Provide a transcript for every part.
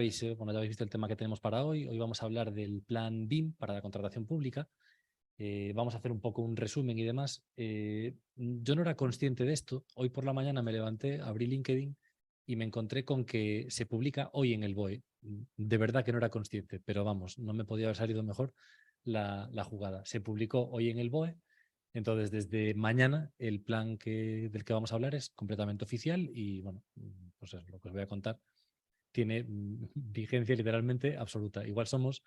Bueno, ya habéis visto el tema que tenemos para hoy. Hoy vamos a hablar del plan BIM para la contratación pública. Vamos a hacer un poco un resumen y demás. Yo no era consciente de esto. Hoy por la mañana me levanté, abrí LinkedIn y me encontré con que se publica hoy en el BOE. De verdad que no era consciente, pero vamos, no me podía haber salido mejor la jugada. Se publicó hoy en el BOE. Entonces, desde mañana, el plan del que vamos a hablar es completamente oficial y, bueno, pues es lo que os voy a contar tiene vigencia literalmente absoluta. Igual somos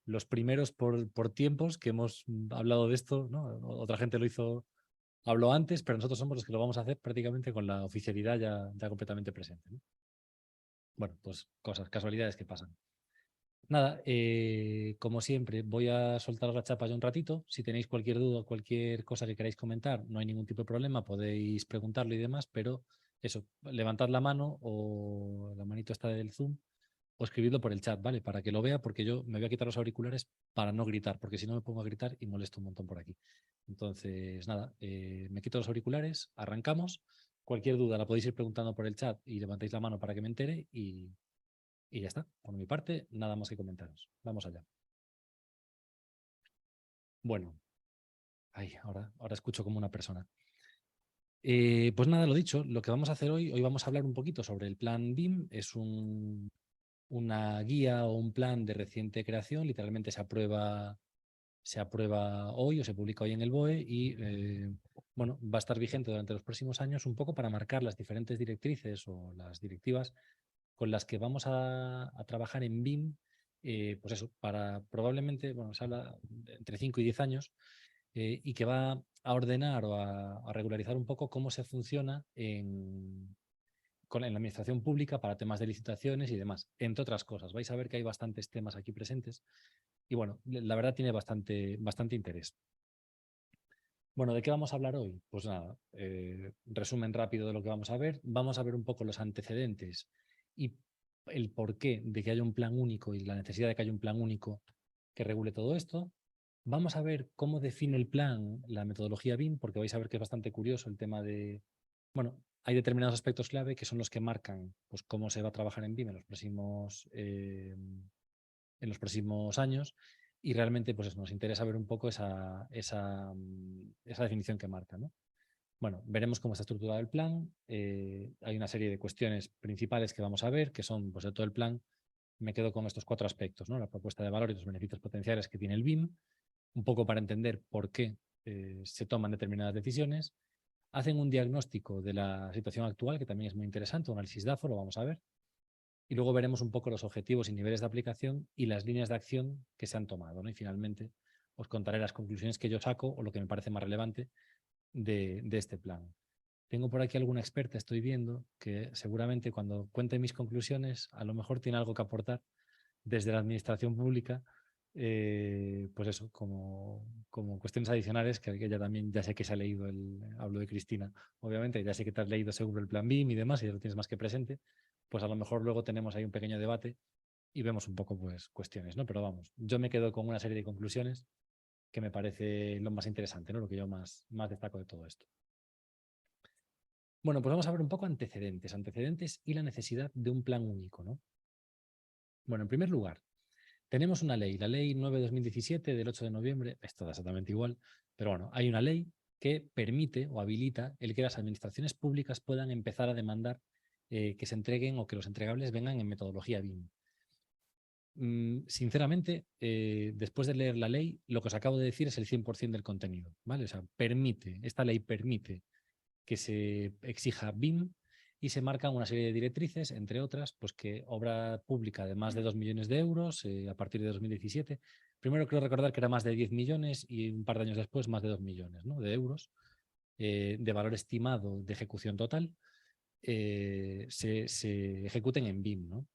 los primeros por tiempos que hemos hablado de esto, ¿no? Otra gente habló antes, pero nosotros somos los que lo vamos a hacer prácticamente con la oficialidad ya completamente presente, ¿no? Bueno, pues cosas, casualidades que pasan. Nada, como siempre, voy a soltaros la chapa ya un ratito. Si tenéis cualquier duda, cualquier cosa que queráis comentar, no hay ningún tipo de problema, podéis preguntarlo y demás, pero eso, levantad la mano o la manito está del Zoom o escribidlo por el chat, ¿vale? Para que lo vea, porque yo me voy a quitar los auriculares para no gritar, porque si no me pongo a gritar y molesto un montón por aquí. Entonces, nada, me quito los auriculares, arrancamos. Cualquier duda la podéis ir preguntando por el chat y levantáis la mano para que me entere y ya está. Por mi parte, nada más que comentaros. Vamos allá. Bueno, ay, ahora escucho como una persona. Pues nada, lo dicho, lo que vamos a hacer hoy vamos a hablar un poquito sobre el plan BIM. Es una guía o un plan de reciente creación, literalmente se aprueba hoy o se publica hoy en el BOE y bueno, va a estar vigente durante los próximos años un poco para marcar las diferentes directrices o las directivas con las que vamos a trabajar en BIM, pues eso, para probablemente, bueno, se habla entre 5 y 10 años, y que va a ordenar o a regularizar un poco cómo se funciona en la administración pública para temas de licitaciones y demás, entre otras cosas. Vais a ver que hay bastantes temas aquí presentes y bueno, la verdad tiene bastante interés. Bueno, ¿de qué vamos a hablar hoy? Pues nada, resumen rápido de lo que vamos a ver. Vamos a ver un poco los antecedentes y el porqué de que haya un plan único y la necesidad de que haya un plan único que regule todo esto. Vamos a ver cómo define el plan la metodología BIM, porque vais a ver que es bastante curioso el tema de, bueno, hay determinados aspectos clave que son los que marcan pues, cómo se va a trabajar en BIM en los próximos años y realmente pues nos interesa ver un poco esa definición que marca, ¿no? Bueno, veremos cómo está estructurado el plan. Hay una serie de cuestiones principales que vamos a ver, que son, pues de todo el plan, me quedo con estos 4 aspectos, ¿no? La propuesta de valor y los beneficios potenciales que tiene el BIM, un poco para entender por qué se toman determinadas decisiones. Hacen un diagnóstico de la situación actual, que también es muy interesante, un análisis DAFO, lo vamos a ver. Y luego veremos un poco los objetivos y niveles de aplicación y las líneas de acción que se han tomado, ¿no? Y finalmente os contaré las conclusiones que yo saco o lo que me parece más relevante de este plan. Tengo por aquí alguna experta, estoy viendo, que seguramente cuando cuente mis conclusiones a lo mejor tiene algo que aportar desde la administración pública, pues eso, como cuestiones adicionales, que ella también ya sé que se ha leído hablo de Cristina, obviamente, ya sé que te has leído seguro el plan BIM y demás, y ya lo tienes más que presente, pues a lo mejor luego tenemos ahí un pequeño debate y vemos un poco pues cuestiones, ¿no? Pero vamos, yo me quedo con una serie de conclusiones que me parece lo más interesante, ¿no? Lo que yo más destaco de todo esto. Bueno, pues vamos a ver un poco antecedentes y la necesidad de un plan único, ¿no? Bueno, en primer lugar, tenemos una ley, la ley 9/2017 del 8 de noviembre, es toda exactamente igual, pero bueno, hay una ley que permite o habilita el que las administraciones públicas puedan empezar a demandar que se entreguen o que los entregables vengan en metodología BIM. Sinceramente, después de leer la ley, lo que os acabo de decir es el 100% del contenido, ¿vale? O sea, esta ley permite que se exija BIM y se marcan una serie de directrices, entre otras, pues que obra pública de más de 2 millones de euros a partir de 2017. Primero creo recordar que era más de 10 millones y un par de años después más de 2 millones, ¿no? de euros de valor estimado de ejecución total se ejecuten en BIM, ¿no?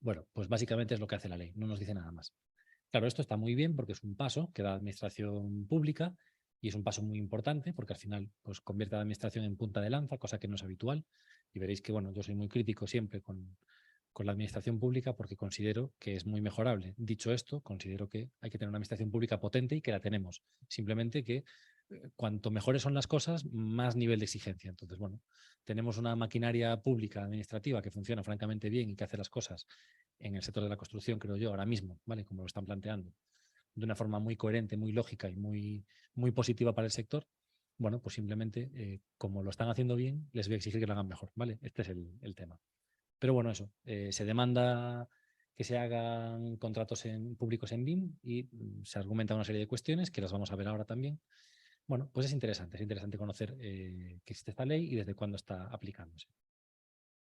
Bueno, pues básicamente es lo que hace la ley, no nos dice nada más. Claro, esto está muy bien porque es un paso que da la administración pública y es un paso muy importante porque al final pues, convierte a la administración en punta de lanza, cosa que no es habitual. Y veréis que bueno, yo soy muy crítico siempre con la administración pública porque considero que es muy mejorable. Dicho esto, considero que hay que tener una administración pública potente y que la tenemos. Simplemente que cuanto mejores son las cosas, más nivel de exigencia. Entonces, bueno, tenemos una maquinaria pública administrativa que funciona francamente bien y que hace las cosas en el sector de la construcción, creo yo, ahora mismo, ¿vale? Como lo están planteando, de una forma muy coherente, muy lógica y muy positiva para el sector. Bueno, pues simplemente, como lo están haciendo bien, les voy a exigir que lo hagan mejor, ¿vale? Este es el tema. Pero bueno, eso, se demanda que se hagan contratos públicos en BIM y se argumenta una serie de cuestiones que las vamos a ver ahora también. Bueno, pues es interesante conocer que existe esta ley y desde cuándo está aplicándose.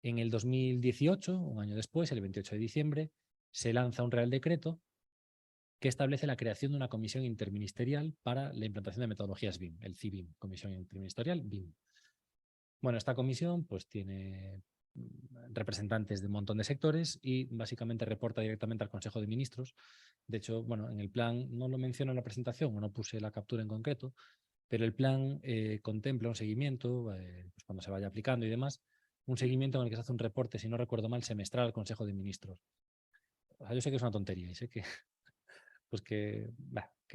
En el 2018, un año después, el 28 de diciembre, se lanza un Real Decreto que establece la creación de una comisión interministerial para la implantación de metodologías BIM, el CIBIM, Comisión Interministerial BIM. Bueno, esta comisión pues tiene representantes de un montón de sectores y básicamente reporta directamente al Consejo de Ministros. De hecho, bueno, en el plan no lo menciono en la presentación o no puse la captura en concreto, pero el plan contempla un seguimiento, pues cuando se vaya aplicando y demás, un seguimiento en el que se hace un reporte, si no recuerdo mal, semestral al Consejo de Ministros. O sea, yo sé que es una tontería y sé que, pues que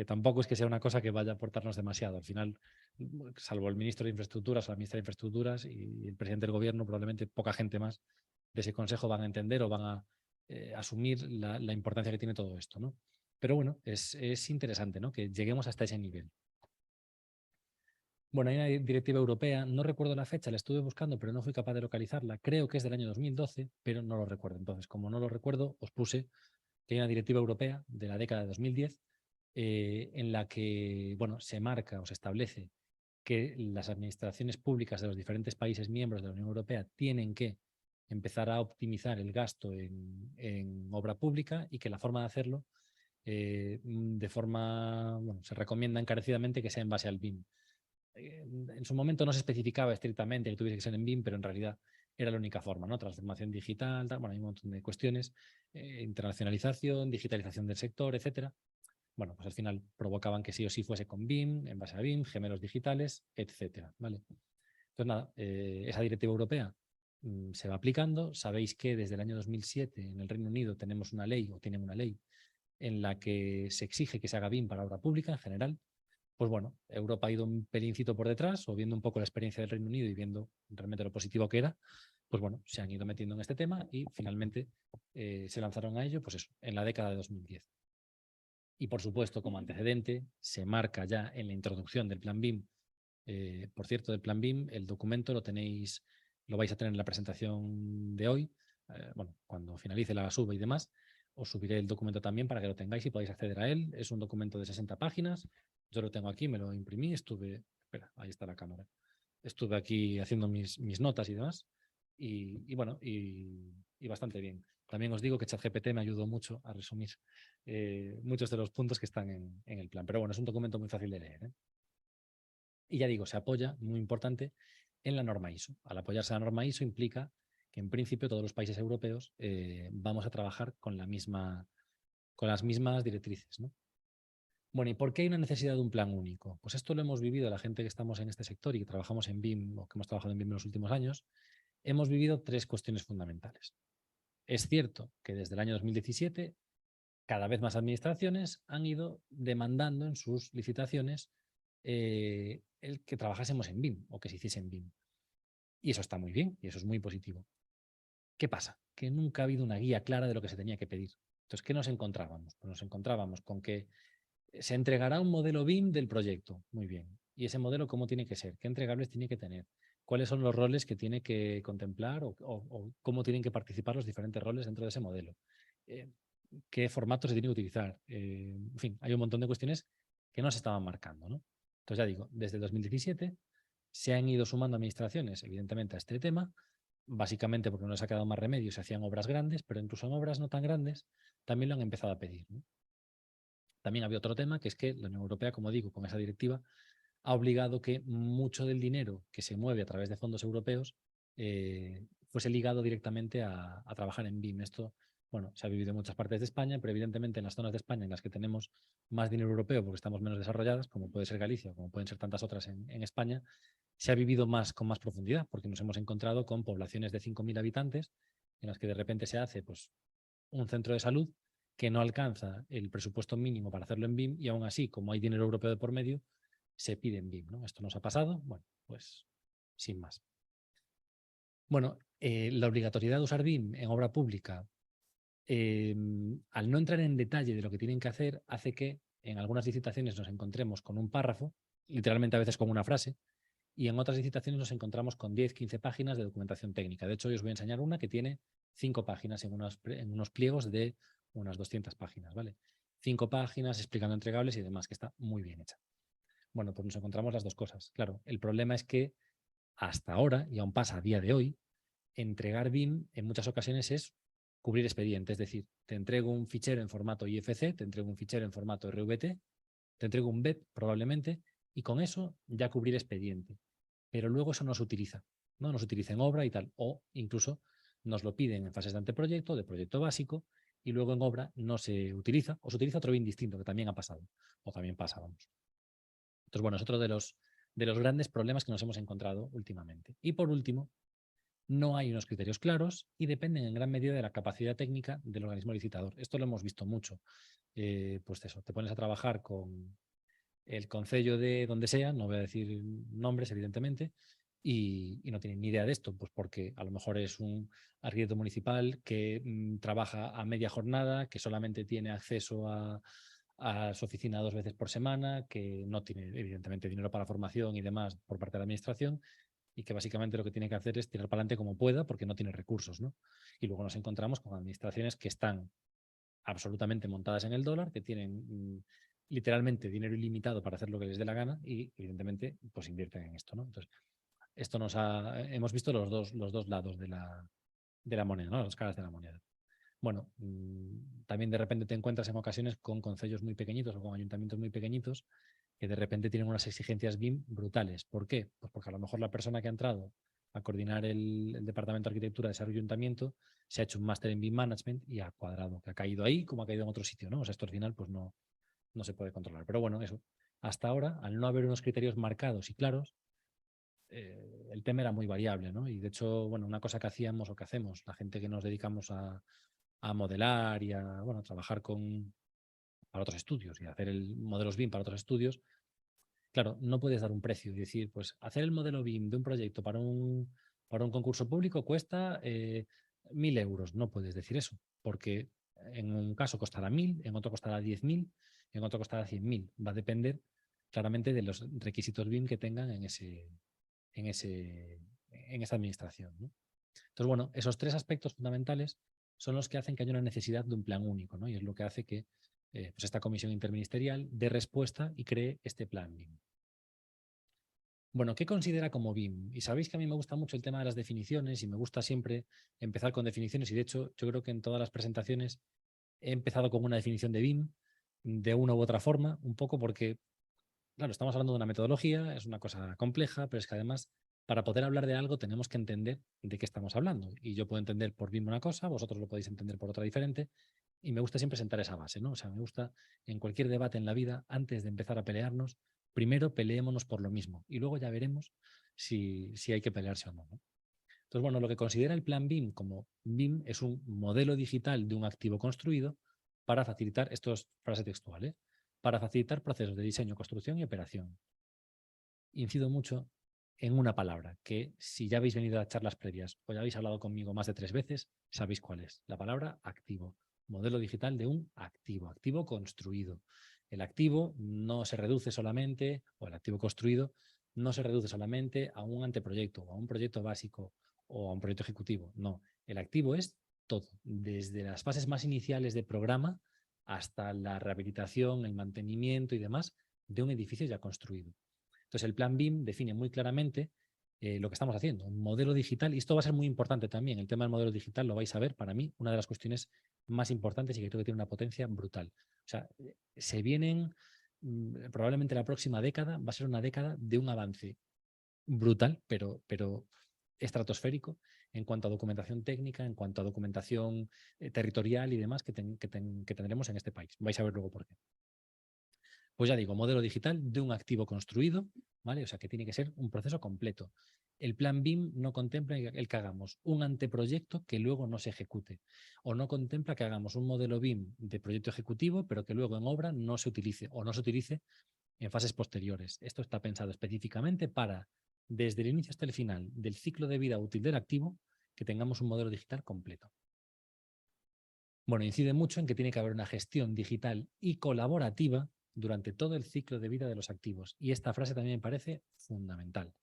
tampoco es que sea una cosa que vaya a aportarnos demasiado. Al final, salvo el ministro de Infraestructuras o la ministra de Infraestructuras y el presidente del gobierno, probablemente poca gente más de ese consejo van a entender o van a asumir la importancia que tiene todo esto, ¿no? Pero bueno, es interesante, ¿no? Que lleguemos hasta ese nivel. Bueno, hay una directiva europea, no recuerdo la fecha, la estuve buscando, pero no fui capaz de localizarla. Creo que es del año 2012, pero no lo recuerdo. Entonces, como no lo recuerdo, os puse que hay una directiva europea de la década de 2010 en la que, bueno, se marca o se establece que las administraciones públicas de los diferentes países miembros de la Unión Europea tienen que empezar a optimizar el gasto en obra pública y que la forma de hacerlo, de forma, bueno, se recomienda encarecidamente que sea en base al BIM. En su momento no se especificaba estrictamente que tuviese que ser en BIM, pero en realidad era la única forma, ¿no? Transformación digital, bueno, hay un montón de cuestiones, internacionalización, digitalización del sector, etcétera. Bueno, pues al final provocaban que sí o sí fuese con BIM, en base a BIM, gemelos digitales, etcétera, ¿vale? Entonces, nada, esa directiva europea se va aplicando. Sabéis que desde el año 2007 en el Reino Unido tenemos una ley, o tienen una ley, en la que se exige que se haga BIM para obra pública en general. Pues bueno, Europa ha ido un pelincito por detrás, o viendo un poco la experiencia del Reino Unido y viendo realmente lo positivo que era, pues bueno, se han ido metiendo en este tema y finalmente se lanzaron a ello, pues eso, en la década de 2010. Y por supuesto, como antecedente, se marca ya en la introducción del plan BIM. Por cierto, del plan BIM, el documento lo tenéis, lo vais a tener en la presentación de hoy. Bueno, cuando finalice la suba y demás, os subiré el documento también para que lo tengáis y podáis acceder a él. Es un documento de 60 páginas. Yo lo tengo aquí, me lo imprimí, espera, ahí está la cámara. Estuve aquí haciendo mis notas y demás. Bueno, y bastante bien. También os digo que ChatGPT me ayudó mucho a resumir muchos de los puntos que están en el plan. Pero bueno, es un documento muy fácil de leer, ¿eh? Y ya digo, se apoya, muy importante, en la norma ISO. Al apoyarse a la norma ISO implica que en principio todos los países europeos vamos a trabajar con las mismas directrices, ¿no? Bueno, ¿y por qué hay una necesidad de un plan único? Pues esto lo hemos vivido la gente que estamos en este sector y que trabajamos en BIM o que hemos trabajado en BIM en los últimos años. Hemos vivido tres cuestiones fundamentales. Es cierto que desde el año 2017 cada vez más administraciones han ido demandando en sus licitaciones el que trabajásemos en BIM o que se hiciese en BIM. Y eso está muy bien y eso es muy positivo. ¿Qué pasa? Que nunca ha habido una guía clara de lo que se tenía que pedir. Entonces, ¿qué nos encontrábamos? Pues nos encontrábamos con que se entregará un modelo BIM del proyecto. Muy bien. ¿Y ese modelo cómo tiene que ser? ¿Qué entregables tiene que tener? ¿Cuáles son los roles que tiene que contemplar o cómo tienen que participar los diferentes roles dentro de ese modelo? ¿Qué formato se tiene que utilizar? En fin, hay un montón de cuestiones que no se estaban marcando, ¿no? Entonces ya digo, desde el 2017 se han ido sumando administraciones, evidentemente, a este tema, básicamente porque no les ha quedado más remedio, se hacían obras grandes, pero incluso en obras no tan grandes también lo han empezado a pedir, ¿no? También había otro tema, que es que la Unión Europea, como digo, con esa directiva, ha obligado que mucho del dinero que se mueve a través de fondos europeos fuese ligado directamente a trabajar en BIM. Esto, bueno, se ha vivido en muchas partes de España, pero evidentemente en las zonas de España en las que tenemos más dinero europeo porque estamos menos desarrolladas, como puede ser Galicia, como pueden ser tantas otras en España, se ha vivido más con más profundidad, porque nos hemos encontrado con poblaciones de 5.000 habitantes en las que de repente se hace pues, un centro de salud que no alcanza el presupuesto mínimo para hacerlo en BIM y aún así, como hay dinero europeo de por medio, se pide en BIM, ¿no? Esto nos ha pasado, bueno, pues sin más. Bueno, la obligatoriedad de usar BIM en obra pública, al no entrar en detalle de lo que tienen que hacer, hace que en algunas licitaciones nos encontremos con un párrafo, literalmente a veces con una frase, y en otras licitaciones nos encontramos con 10, 15 páginas de documentación técnica. De hecho, hoy os voy a enseñar una que tiene 5 páginas en unos pliegos de unas 200 páginas, ¿vale? 5 páginas explicando entregables y demás, que está muy bien hecha. Bueno, pues nos encontramos las dos cosas. Claro, el problema es que hasta ahora, y aún pasa a día de hoy, entregar BIM en muchas ocasiones es cubrir expediente. Es decir, te entrego un fichero en formato IFC, te entrego un fichero en formato RVT, te entrego un BEP probablemente, y con eso ya cubrir expediente. Pero luego eso no se utiliza, ¿no? No se utiliza en obra y tal, o incluso nos lo piden en fases de anteproyecto, de proyecto básico, y luego en obra no se utiliza, o se utiliza otro BIM distinto, que también ha pasado, o también pasa, vamos. Entonces, bueno, es otro de los grandes problemas que nos hemos encontrado últimamente. Y por último, no hay unos criterios claros y dependen en gran medida de la capacidad técnica del organismo licitador. Esto lo hemos visto mucho. Pues eso, te pones a trabajar con el concello de donde sea, no voy a decir nombres, evidentemente, y no tienen ni idea de esto, pues porque a lo mejor es un arquitecto municipal que trabaja a media jornada, que solamente tiene acceso a su oficina 2 veces por semana, que no tiene, evidentemente, dinero para formación y demás por parte de la administración, y que básicamente lo que tiene que hacer es tirar para adelante como pueda porque no tiene recursos, ¿no? Y luego nos encontramos con administraciones que están absolutamente montadas en el dólar, que tienen literalmente dinero ilimitado para hacer lo que les dé la gana y evidentemente pues invierten en esto, ¿no? Entonces, esto hemos visto los dos lados de la moneda, ¿no? Las caras de la moneda. Bueno, también de repente te encuentras en ocasiones con concellos muy pequeñitos o con ayuntamientos muy pequeñitos que de repente tienen unas exigencias BIM brutales. ¿Por qué? Pues porque a lo mejor la persona que ha entrado a coordinar el departamento de arquitectura de ese ayuntamiento se ha hecho un máster en BIM Management y ha cuadrado, que ha caído ahí como ha caído en otro sitio, ¿no? O sea, esto al final pues no se puede controlar. Pero bueno, eso. Hasta ahora, al no haber unos criterios marcados y claros, el tema era muy variable, ¿no? Y de hecho, bueno, una cosa que hacíamos o que hacemos, la gente que nos dedicamos a modelar y a, bueno, trabajar para otros estudios y hacer el modelos BIM para otros estudios, claro, no puedes dar un precio y decir, pues hacer el modelo BIM de un proyecto para un concurso público cuesta 1.000 euros. No puedes decir eso, porque en un caso costará 1.000, en otro costará 10.000, en otro costará 100.000. Va a depender claramente de los requisitos BIM que tengan en esa administración, ¿no? Entonces, bueno, esos 3 aspectos fundamentales son los que hacen que haya una necesidad de un plan único, ¿no? Y es lo que hace que pues esta comisión interministerial dé respuesta y cree este plan BIM. Bueno, ¿qué considera como BIM? Y sabéis que a mí me gusta mucho el tema de las definiciones y me gusta siempre empezar con definiciones y de hecho yo creo que en todas las presentaciones he empezado con una definición de BIM de una u otra forma, un poco porque, claro, estamos hablando de una metodología, es una cosa compleja, pero es que además para poder hablar de algo tenemos que entender de qué estamos hablando. Y yo puedo entender por BIM una cosa, vosotros lo podéis entender por otra diferente, y me gusta siempre sentar esa base, ¿no? O sea, me gusta en cualquier debate en la vida, antes de empezar a pelearnos, primero peleémonos por lo mismo y luego ya veremos si hay que pelearse o no, ¿no? Entonces, bueno, lo que considera el plan BIM como BIM es un modelo digital de un activo construido para facilitar, esto es frase textual, para facilitar procesos de diseño, construcción y operación. Incido mucho en una palabra, que si ya habéis venido a charlas previas o ya habéis hablado conmigo más de 3 veces, sabéis cuál es. La palabra activo. Modelo digital de un activo, activo construido. El activo no se reduce solamente, o el activo construido, no se reduce solamente a un anteproyecto, o a un proyecto básico, o a un proyecto ejecutivo. No, el activo es todo, desde las fases más iniciales de programa hasta la rehabilitación, el mantenimiento y demás de un edificio ya construido. Entonces, el plan BIM define muy claramente lo que estamos haciendo, un modelo digital, y esto va a ser muy importante también. El tema del modelo digital lo vais a ver, para mí, una de las cuestiones más importantes y que creo que tiene una potencia brutal. O sea, se vienen, probablemente la próxima década va a ser una década de un avance brutal, pero estratosférico en cuanto a documentación técnica, en cuanto a documentación territorial y demás que tendremos en este país. Vais a ver luego por qué. Pues ya digo, modelo digital de un activo construido, ¿vale? O sea, que tiene que ser un proceso completo. El plan BIM no contempla el que hagamos un anteproyecto que luego no se ejecute, o no contempla que hagamos un modelo BIM de proyecto ejecutivo, pero que luego en obra no se utilice, o no se utilice en fases posteriores. Esto está pensado específicamente para, desde el inicio hasta el final del ciclo de vida útil del activo, que tengamos un modelo digital completo. Bueno, incide mucho en que tiene que haber una gestión digital y colaborativa durante todo el ciclo de vida de los activos. Y esta frase también me parece fundamental.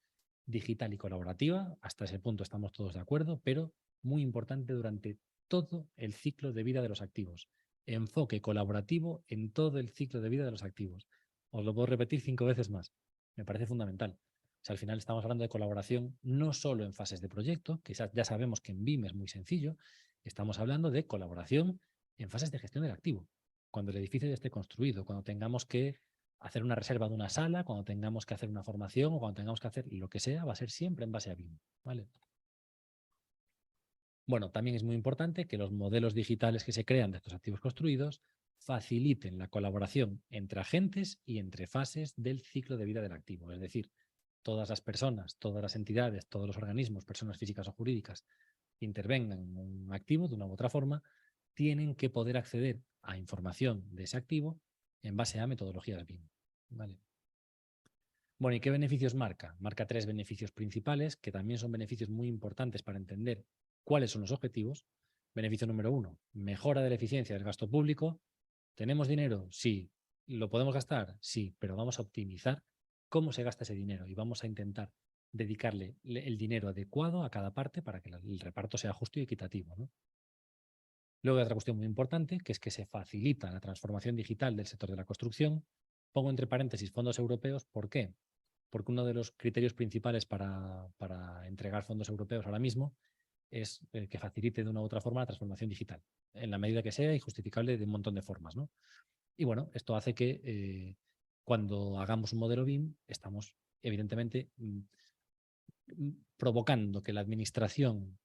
Digital y colaborativa, hasta ese punto estamos todos de acuerdo, pero muy importante durante todo el ciclo de vida de los activos. Enfoque colaborativo en todo el ciclo de vida de los activos. Os lo puedo repetir 5 veces más. Me parece fundamental. O sea, al final estamos hablando de colaboración no solo en fases de proyecto, que ya sabemos que en BIM es muy sencillo, estamos hablando de colaboración en fases de gestión del activo. Cuando el edificio ya esté construido, cuando tengamos que hacer una reserva de una sala, cuando tengamos que hacer una formación o cuando tengamos que hacer lo que sea, va a ser siempre en base a BIM. ¿Vale? Bueno, también es muy importante que los modelos digitales que se crean de estos activos construidos faciliten la colaboración entre agentes y entre fases del ciclo de vida del activo. Es decir, todas las personas, todas las entidades, todos los organismos, personas físicas o jurídicas que intervengan en un activo de una u otra forma, tienen que poder acceder a información de ese activo en base a metodologías BIM. ¿Vale? Bueno, ¿y qué beneficios marca? Marca 3 beneficios principales, que también son beneficios muy importantes para entender cuáles son los objetivos. Beneficio número 1, mejora de la eficiencia del gasto público. ¿Tenemos dinero? Sí. ¿Lo podemos gastar? Sí, pero vamos a optimizar cómo se gasta ese dinero y vamos a intentar dedicarle el dinero adecuado a cada parte para que el reparto sea justo y equitativo, ¿no? Luego hay otra cuestión muy importante, que es que se facilita la transformación digital del sector de la construcción. Pongo entre paréntesis fondos europeos. ¿Por qué? Porque uno de los criterios principales para entregar fondos europeos ahora mismo es que facilite de una u otra forma la transformación digital, en la medida que sea y justificable de un montón de formas, ¿no? Y bueno, esto hace que cuando hagamos un modelo BIM, estamos evidentemente provocando que la administración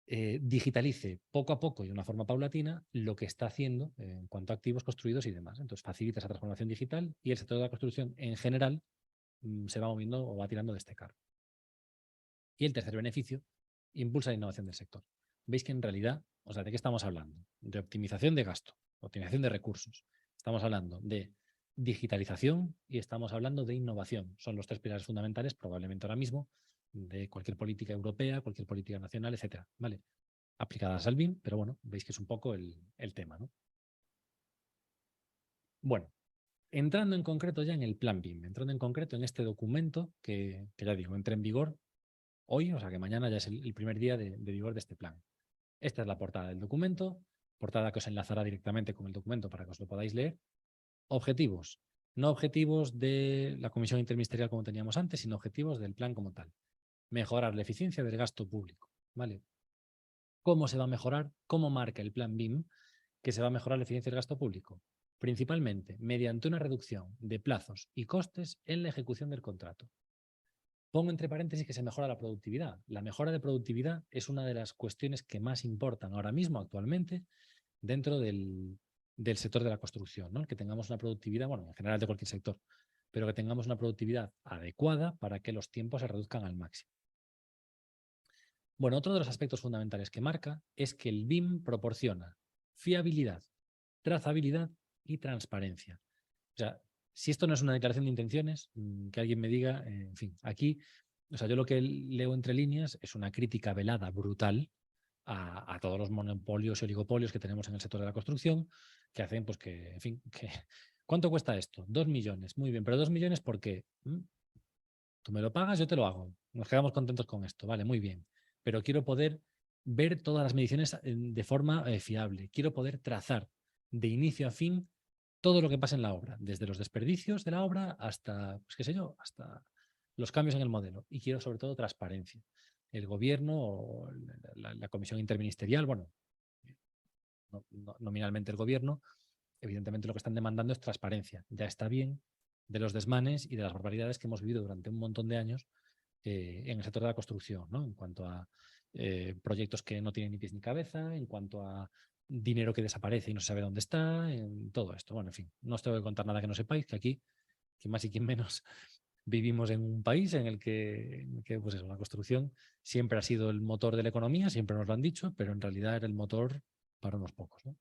digitalice poco a poco y de una forma paulatina lo que está haciendo en cuanto a activos construidos y demás. Entonces facilita esa transformación digital y el sector de la construcción en general se va moviendo o va tirando de este carro. Y el tercer beneficio, impulsa la innovación del sector. Veis que en realidad, o sea, ¿de qué estamos hablando? De optimización de gasto, optimización de recursos. Estamos hablando de digitalización y estamos hablando de innovación. Son los 3 pilares fundamentales, probablemente ahora mismo, de cualquier política europea, cualquier política nacional, etcétera. ¿Vale? Aplicadas al BIM, pero bueno, veis que es un poco el tema, ¿no? Bueno, entrando en concreto ya en el plan BIM, entrando en concreto en este documento que ya digo, entra en vigor hoy, o sea que mañana ya es el primer día de vigor de este plan. Esta es la portada del documento, portada que os enlazará directamente con el documento para que os lo podáis leer. Objetivos. No objetivos de la comisión interministerial como teníamos antes, sino objetivos del plan como tal. Mejorar la eficiencia del gasto público. ¿Vale? ¿Cómo se va a mejorar? ¿Cómo marca el plan BIM que se va a mejorar la eficiencia del gasto público? Principalmente mediante una reducción de plazos y costes en la ejecución del contrato. Pongo entre paréntesis que se mejora la productividad. La mejora de productividad es una de las cuestiones que más importan ahora mismo, actualmente, dentro del sector de la construcción, ¿no? Que tengamos una productividad, bueno, en general de cualquier sector, pero que tengamos una productividad adecuada para que los tiempos se reduzcan al máximo. Bueno, otro de los aspectos fundamentales que marca es que el BIM proporciona fiabilidad, trazabilidad y transparencia. O sea, si esto no es una declaración de intenciones, que alguien me diga, en fin, aquí, o sea, yo lo que leo entre líneas es una crítica velada brutal a todos los monopolios y oligopolios que tenemos en el sector de la construcción, que hacen, pues que, en fin, que ¿cuánto cuesta esto? 2 millones, muy bien, pero 2 millones porque tú me lo pagas, yo te lo hago. Nos quedamos contentos con esto, vale, muy bien. Pero quiero poder ver todas las mediciones de forma fiable. Quiero poder trazar de inicio a fin todo lo que pasa en la obra, desde los desperdicios de la obra hasta, pues qué sé yo, hasta los cambios en el modelo. Y quiero sobre todo transparencia. El gobierno o la comisión interministerial, bueno, nominalmente el gobierno, evidentemente lo que están demandando es transparencia. Ya está bien de los desmanes y de las barbaridades que hemos vivido durante un montón de años en el sector de la construcción, ¿no? En cuanto a proyectos que no tienen ni pies ni cabeza, en cuanto a dinero que desaparece y no se sabe dónde está, en todo esto. Bueno, en fin, no os tengo que contar nada que no sepáis, que aquí, quien más y quien menos, vivimos en un país en el que pues eso, la construcción siempre ha sido el motor de la economía, siempre nos lo han dicho, pero en realidad era el motor para unos pocos, ¿no?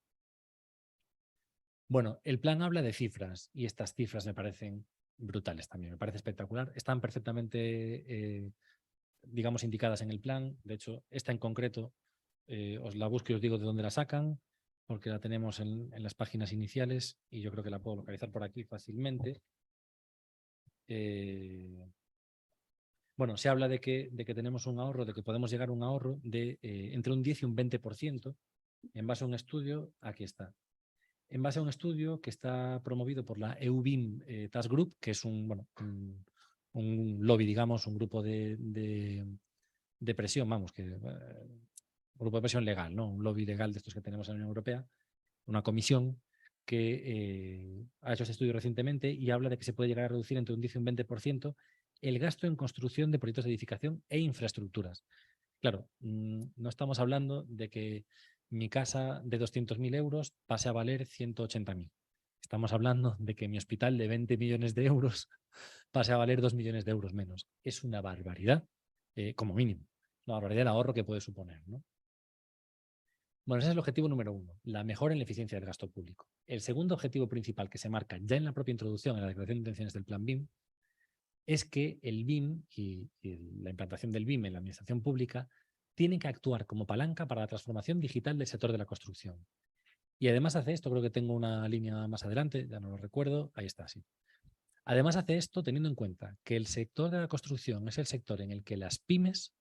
Bueno, el plan habla de cifras y estas cifras me parecen brutales también, me parece espectacular. Están perfectamente, digamos, indicadas en el plan. De hecho, esta en concreto, os la busco y os digo de dónde la sacan, porque la tenemos en las páginas iniciales y yo creo que la puedo localizar por aquí fácilmente. Bueno, se habla de que tenemos un ahorro, de que podemos llegar a un ahorro de entre un 10 y un 20% en base a un estudio, aquí está, en base a un estudio que está promovido por la EUBIM Task Group, que es un lobby, digamos, un grupo de presión, vamos, un grupo de presión legal, ¿no? Un lobby legal de estos que tenemos en la Unión Europea, una comisión que ha hecho este estudio recientemente y habla de que se puede llegar a reducir entre un 10 y un 20% el gasto en construcción de proyectos de edificación e infraestructuras. Claro, no estamos hablando de que mi casa de 200.000 euros pase a valer 180.000. Estamos hablando de que mi hospital de 20 millones de euros pase a valer 2 millones de euros menos. Es una barbaridad, como mínimo. Una barbaridad el ahorro que puede suponer, ¿no? Bueno, ese es el objetivo número 1, la mejora en la eficiencia del gasto público. El segundo objetivo principal que se marca ya en la propia introducción, en la declaración de intenciones del plan BIM, es que el BIM y la implantación del BIM en la administración pública tienen que actuar como palanca para la transformación digital del sector de la construcción. Y además hace esto, creo que tengo una línea más adelante, ya no lo recuerdo, ahí está, sí. Además hace esto teniendo en cuenta que el sector de la construcción es el sector en el que las pymes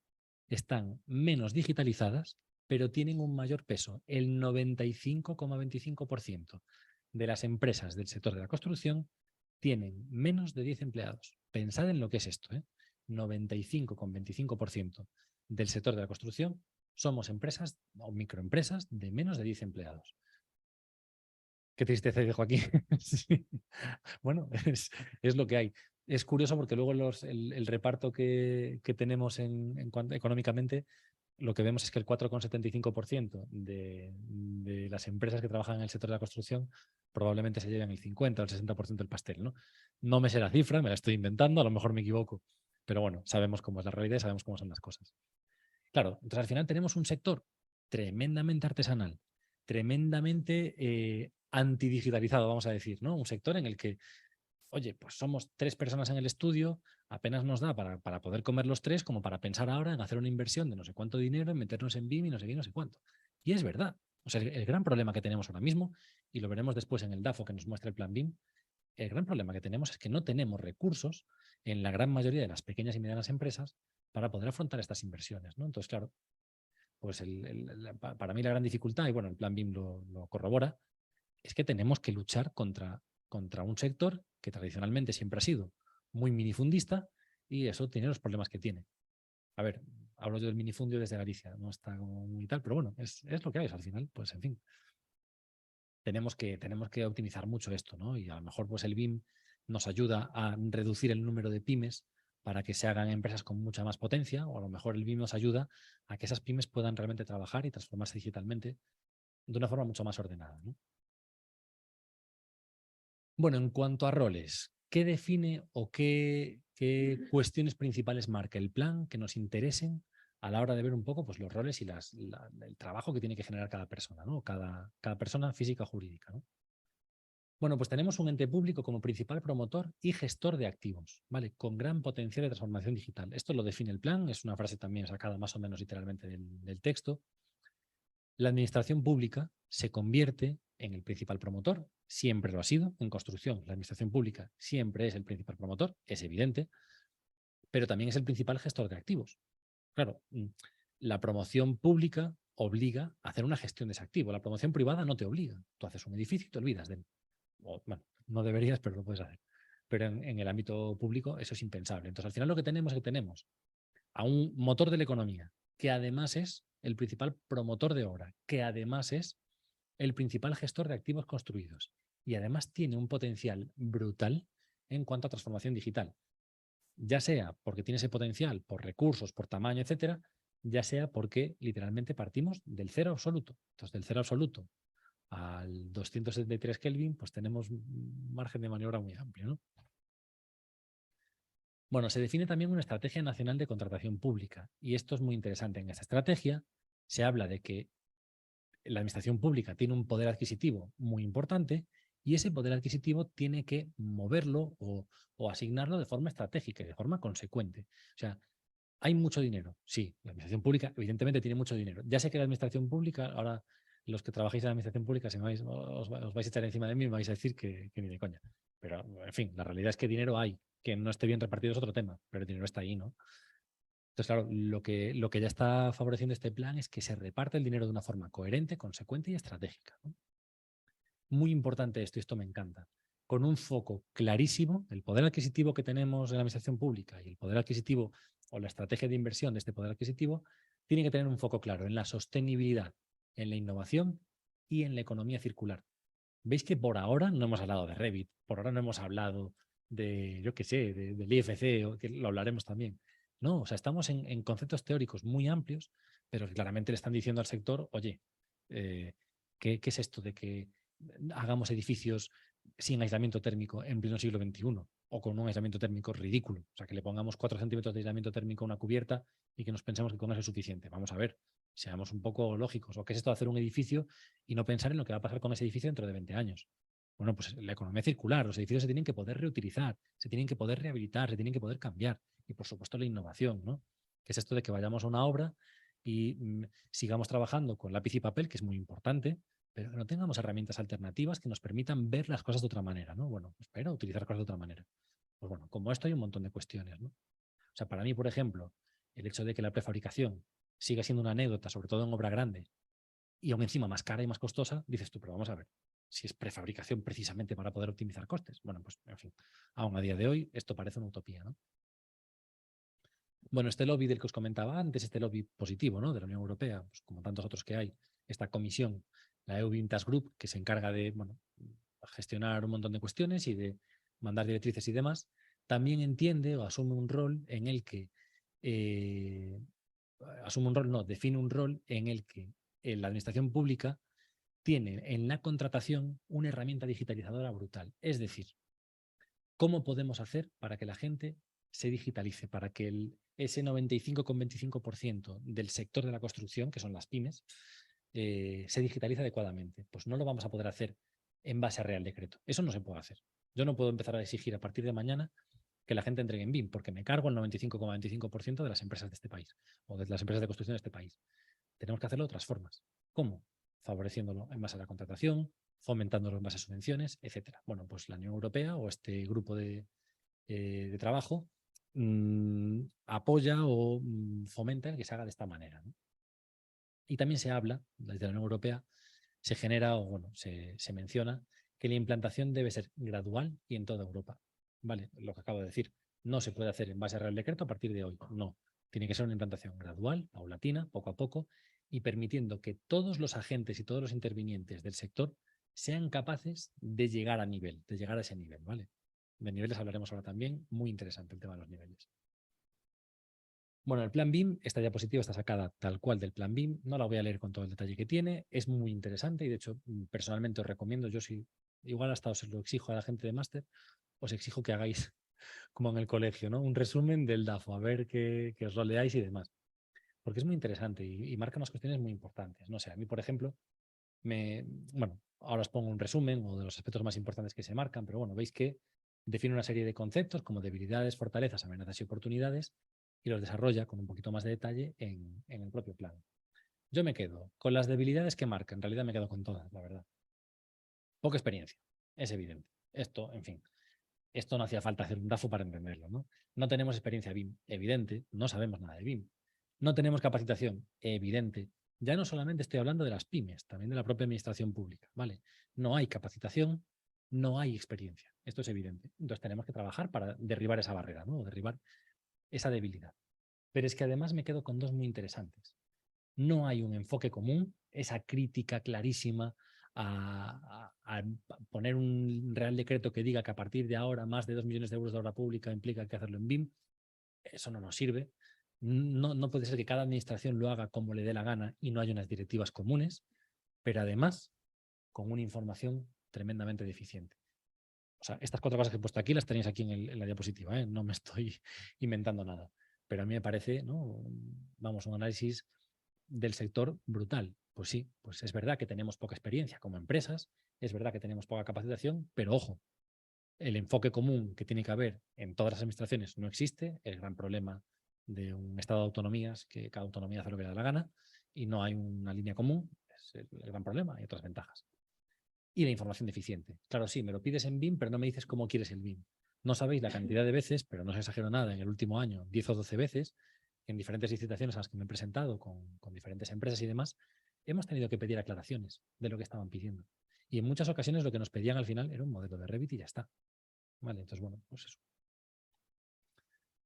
están menos digitalizadas, pero tienen un mayor peso. El 95,25% de las empresas del sector de la construcción tienen menos de 10 empleados. Pensad en lo que es esto, ¿eh? 95,25% del sector de la construcción somos empresas o microempresas de menos de 10 empleados. Qué tristeza dejo aquí. Sí. Bueno, es lo que hay. Es curioso porque luego el reparto que tenemos en cuanto, económicamente, lo que vemos es que el 4,75% de las empresas que trabajan en el sector de la construcción probablemente se lleven el 50 o el 60% del pastel, ¿no? No me sé la cifra, me la estoy inventando, a lo mejor me equivoco, pero bueno, sabemos cómo es la realidad y sabemos cómo son las cosas. Claro, entonces al final tenemos un sector tremendamente artesanal, tremendamente antidigitalizado, vamos a decir, ¿no? Un sector en el que, oye, pues somos 3 personas en el estudio, apenas nos da para poder comer los 3 como para pensar ahora en hacer una inversión de no sé cuánto dinero, en meternos en BIM y no sé qué, no sé cuánto. Y es verdad. O sea, el gran problema que tenemos ahora mismo, y lo veremos después en el DAFO que nos muestra el plan BIM, el gran problema que tenemos es que no tenemos recursos en la gran mayoría de las pequeñas y medianas empresas para poder afrontar estas inversiones, ¿no? Entonces, claro, pues para mí la gran dificultad, y bueno, el plan BIM lo corrobora, es que tenemos que luchar contra un sector que tradicionalmente siempre ha sido muy minifundista y eso tiene los problemas que tiene. A ver, hablo yo del minifundio desde Galicia, no está como muy tal, pero bueno, es lo que hay, al final, pues en fin. Tenemos que optimizar mucho esto, ¿no? Y a lo mejor pues el BIM nos ayuda a reducir el número de pymes para que se hagan empresas con mucha más potencia, o a lo mejor el BIM nos ayuda a que esas pymes puedan realmente trabajar y transformarse digitalmente de una forma mucho más ordenada, ¿no? Bueno, en cuanto a roles, ¿qué define o qué cuestiones principales marca el plan que nos interesen a la hora de ver un poco pues, los roles y el trabajo que tiene que generar cada persona, ¿no? Cada persona física o jurídica, ¿no? Bueno, pues tenemos un ente público como principal promotor y gestor de activos, ¿vale? Con gran potencial de transformación digital. Esto lo define el plan, es una frase también sacada más o menos literalmente del texto. La administración pública se convierte en el principal promotor, siempre lo ha sido en construcción. La administración pública siempre es el principal promotor, es evidente, pero también es el principal gestor de activos. Claro, la promoción pública obliga a hacer una gestión de ese activo. La promoción privada no te obliga. Tú haces un edificio y te olvidas de él. Bueno, no deberías, pero lo puedes hacer. Pero en el ámbito público eso es impensable. Entonces, al final lo que tenemos es que tenemos a un motor de la economía que además es el principal promotor de obra, que además es el principal gestor de activos construidos y además tiene un potencial brutal en cuanto a transformación digital, ya sea porque tiene ese potencial por recursos, por tamaño, etcétera, ya sea porque literalmente partimos del cero absoluto. Entonces, del cero absoluto al 273 Kelvin, pues tenemos un margen de maniobra muy amplio, ¿no? Bueno, se define también una estrategia nacional de contratación pública y esto es muy interesante. En esta estrategia se habla de que la administración pública tiene un poder adquisitivo muy importante Y ese poder adquisitivo tiene que moverlo o asignarlo de forma estratégica y de forma consecuente. O sea, hay mucho dinero, sí, la administración pública evidentemente tiene mucho dinero. Ya sé que la administración pública, ahora los que trabajáis en la administración pública, si os vais a echar encima de mí, me vais a decir que ni de coña. Pero, en fin, la realidad es que dinero hay, que no esté bien repartido es otro tema, pero el dinero está ahí, ¿no? Entonces, claro, lo que ya está favoreciendo este plan es que se reparte el dinero de una forma coherente, consecuente y estratégica, ¿no? Muy importante esto, y esto me encanta, con un foco clarísimo, el poder adquisitivo que tenemos en la administración pública y el poder adquisitivo o la estrategia de inversión de este poder adquisitivo, tiene que tener un foco claro en la sostenibilidad, en la innovación y en la economía circular. ¿Veis que por ahora no hemos hablado de Revit, por ahora no hemos hablado de, yo qué sé, del IFC, o que lo hablaremos también? No, o sea, estamos en conceptos teóricos muy amplios, pero que claramente le están diciendo al sector, oye, ¿qué es esto de que hagamos edificios sin aislamiento térmico en pleno siglo XXI o con un aislamiento térmico ridículo? O sea, que le pongamos 4 centímetros de aislamiento térmico a una cubierta y que nos pensemos que con eso es suficiente. Vamos a ver, seamos un poco lógicos. ¿O qué es esto de hacer un edificio y no pensar en lo que va a pasar con ese edificio dentro de 20 años? Bueno, pues la economía circular, los edificios se tienen que poder reutilizar, se tienen que poder rehabilitar, se tienen que poder cambiar. Y por supuesto la innovación, ¿no? Que es esto de que vayamos a una obra y sigamos trabajando con lápiz y papel, que es muy importante, pero que no tengamos herramientas alternativas que nos permitan ver las cosas de otra manera, ¿no? Bueno, espera, utilizar cosas de otra manera. Pues bueno, como esto hay un montón de cuestiones, ¿no? O sea, para mí, por ejemplo, el hecho de que la prefabricación siga siendo una anécdota, sobre todo en obra grande, y aún encima más cara y más costosa, dices tú, pero vamos a ver, si es prefabricación precisamente para poder optimizar costes. Bueno, pues en fin, aún a día de hoy esto parece una utopía, ¿no? Bueno, este lobby del que os comentaba antes, este lobby positivo, ¿no? De la Unión Europea, pues como tantos otros que hay, esta comisión, la EU Vintas Group, que se encarga de, bueno, gestionar un montón de cuestiones y de mandar directrices y demás, también entiende o asume un rol en el que eh, asume un rol, no, define un rol en el que la administración pública tiene en la contratación una herramienta digitalizadora brutal. Es decir, ¿cómo podemos hacer para que la gente se digitalice, para que ese 95,25% del sector de la construcción, que son las pymes, se digitalice adecuadamente? Pues no lo vamos a poder hacer en base a Real Decreto. Eso no se puede hacer. Yo no puedo empezar a exigir a partir de mañana que la gente entregue en BIM, porque me cargo el 95,25% de las empresas de este país o de las empresas de construcción de este país. Tenemos que hacerlo de otras formas. ¿Cómo? Favoreciéndolo en base a la contratación, fomentándolo en base a subvenciones, etcétera. Bueno, pues la Unión Europea o este grupo de trabajo apoya o fomenta el que se haga de esta manera, ¿no? Y también se habla, desde la Unión Europea, se genera o bueno, se menciona que la implantación debe ser gradual y en toda Europa. Vale, lo que acabo de decir, no se puede hacer en base a Real Decreto a partir de hoy, no. Tiene que ser una implantación gradual, paulatina, poco a poco, y permitiendo que todos los agentes y todos los intervinientes del sector sean capaces de llegar a nivel, de llegar a ese nivel, ¿vale? De niveles hablaremos ahora también, muy interesante el tema de los niveles. Bueno, el plan BIM, esta diapositiva está sacada tal cual del plan BIM, no la voy a leer con todo el detalle que tiene, es muy interesante y de hecho personalmente os recomiendo, yo si igual hasta os lo exijo a la gente de máster, os exijo que hagáis como en el colegio, ¿no? Un resumen del DAFO, a ver que os lo leáis y demás, porque es muy interesante y marca unas cuestiones muy importantes. No sé, a mí, por ejemplo, bueno, ahora os pongo un resumen o de los aspectos más importantes que se marcan, pero bueno, veis que define una serie de conceptos como debilidades, fortalezas, amenazas y oportunidades y los desarrolla con un poquito más de detalle en el propio plan. Yo me quedo con las debilidades que marca, en realidad me quedo con todas, la verdad. Poca experiencia, es evidente. Esto, en fin, esto no hacía falta hacer un DAFO para entenderlo, ¿no? No tenemos experiencia BIM, evidente, no sabemos nada de BIM. No tenemos capacitación, evidente. Ya no solamente estoy hablando de las pymes, también de la propia administración pública, ¿vale? No hay capacitación, no hay experiencia. Esto es evidente. Entonces tenemos que trabajar para derribar esa barrera, ¿no? O derribar esa debilidad. Pero es que además me quedo con dos muy interesantes. No hay un enfoque común, esa crítica clarísima a poner un real decreto que diga que a partir de ahora más de 2 millones de euros de obra pública implica que hacerlo en BIM. Eso no nos sirve. No, no puede ser que cada administración lo haga como le dé la gana y no haya unas directivas comunes, pero además con una información tremendamente deficiente. O sea, estas 4 cosas que he puesto aquí las tenéis aquí en la diapositiva, ¿eh? No me estoy inventando nada. Pero a mí me parece, ¿no? Vamos, un análisis del sector brutal. Pues sí, pues es verdad que tenemos poca experiencia como empresas, es verdad que tenemos poca capacitación, pero ojo, el enfoque común que tiene que haber en todas las administraciones no existe, el gran problema de un estado de autonomías, que cada autonomía hace lo que le da la gana, y no hay una línea común, es el gran problema, hay otras ventajas. Y la información deficiente. Claro, sí, me lo pides en BIM, pero no me dices cómo quieres el BIM. No sabéis la cantidad de veces, pero no os exagero nada, en el último año, 10 o 12 veces, en diferentes licitaciones a las que me he presentado con diferentes empresas y demás, hemos tenido que pedir aclaraciones de lo que estaban pidiendo. Y en muchas ocasiones lo que nos pedían al final era un modelo de Revit y ya está. Vale, entonces, bueno, pues eso.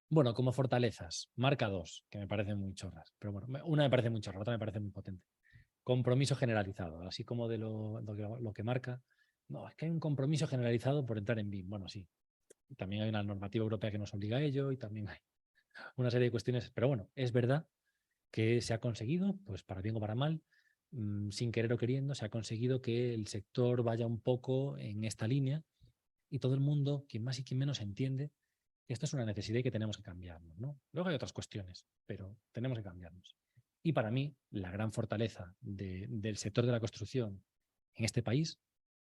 Bueno, como fortalezas, marca dos, que me parecen muy chorras. Pero bueno, una me parece muy chorra, otra me parece muy potente. Compromiso generalizado, así como de lo que marca. No, es que hay un compromiso generalizado por entrar en BIM. Bueno, sí. También hay una normativa europea que nos obliga a ello y también hay una serie de cuestiones. Pero bueno, es verdad que se ha conseguido, pues para bien o para mal, sin querer o queriendo, se ha conseguido que el sector vaya un poco en esta línea y todo el mundo, quien más y quien menos, entiende que esto es una necesidad y que tenemos que cambiarnos, ¿no? Luego hay otras cuestiones, pero tenemos que cambiarnos. Y para mí, la gran fortaleza del sector de la construcción en este país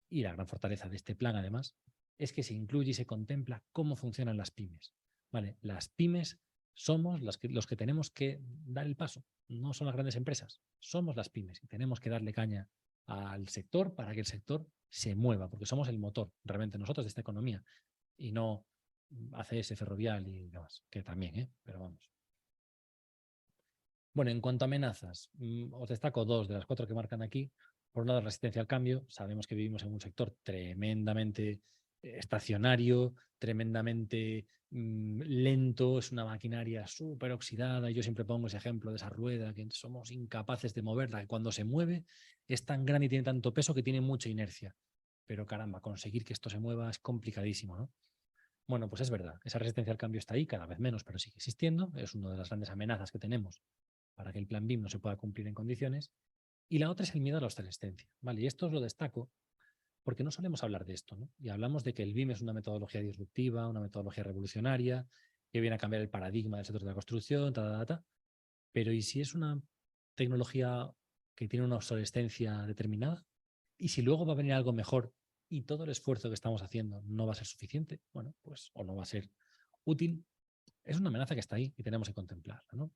y la gran fortaleza de este plan, además, es que se incluye y se contempla cómo funcionan las pymes. ¿Vale? Las pymes somos los que tenemos que dar el paso, no son las grandes empresas, somos las pymes y tenemos que darle caña al sector para que el sector se mueva, porque somos el motor realmente nosotros de esta economía y no ACS Ferrovial y demás, que también, pero vamos. Bueno, en cuanto a amenazas, os destaco dos de las cuatro que marcan aquí. Por un lado, resistencia al cambio. Sabemos que vivimos en un sector tremendamente estacionario, tremendamente lento, es una maquinaria súper oxidada. Yo siempre pongo ese ejemplo de esa rueda que somos incapaces de moverla, que cuando se mueve es tan grande y tiene tanto peso que tiene mucha inercia. Pero caramba, conseguir que esto se mueva es complicadísimo, ¿no? Bueno, pues es verdad, esa resistencia al cambio está ahí, cada vez menos, pero sigue existiendo. Es una de las grandes amenazas que tenemos para que el plan BIM no se pueda cumplir en condiciones. Y la otra es el miedo a la obsolescencia. ¿Vale? Y esto os lo destaco porque no solemos hablar de esto, ¿no? Y hablamos de que el BIM es una metodología disruptiva, una metodología revolucionaria, que viene a cambiar el paradigma del sector de la construcción, pero ¿y si es una tecnología que tiene una obsolescencia determinada? ¿Y si luego va a venir algo mejor y todo el esfuerzo que estamos haciendo no va a ser suficiente? Bueno, pues o no va a ser útil. Es una amenaza que está ahí y tenemos que contemplarla, ¿no?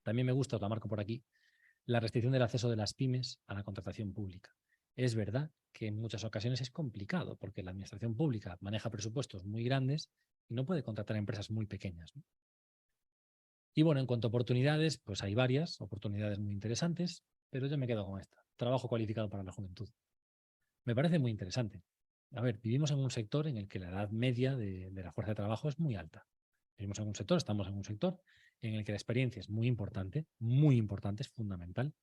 También me gusta, os la marco por aquí, la restricción del acceso de las pymes a la contratación pública. Es verdad que en muchas ocasiones es complicado porque la administración pública maneja presupuestos muy grandes y no puede contratar a empresas muy pequeñas, ¿no? Y bueno, en cuanto a oportunidades, pues hay varias oportunidades muy interesantes, pero yo me quedo con esta. Trabajo cualificado para la juventud. Me parece muy interesante. A ver, vivimos en un sector en el que la edad media de la fuerza de trabajo es muy alta. Vivimos en un sector, estamos en un sector en el que la experiencia es muy importante, es fundamental.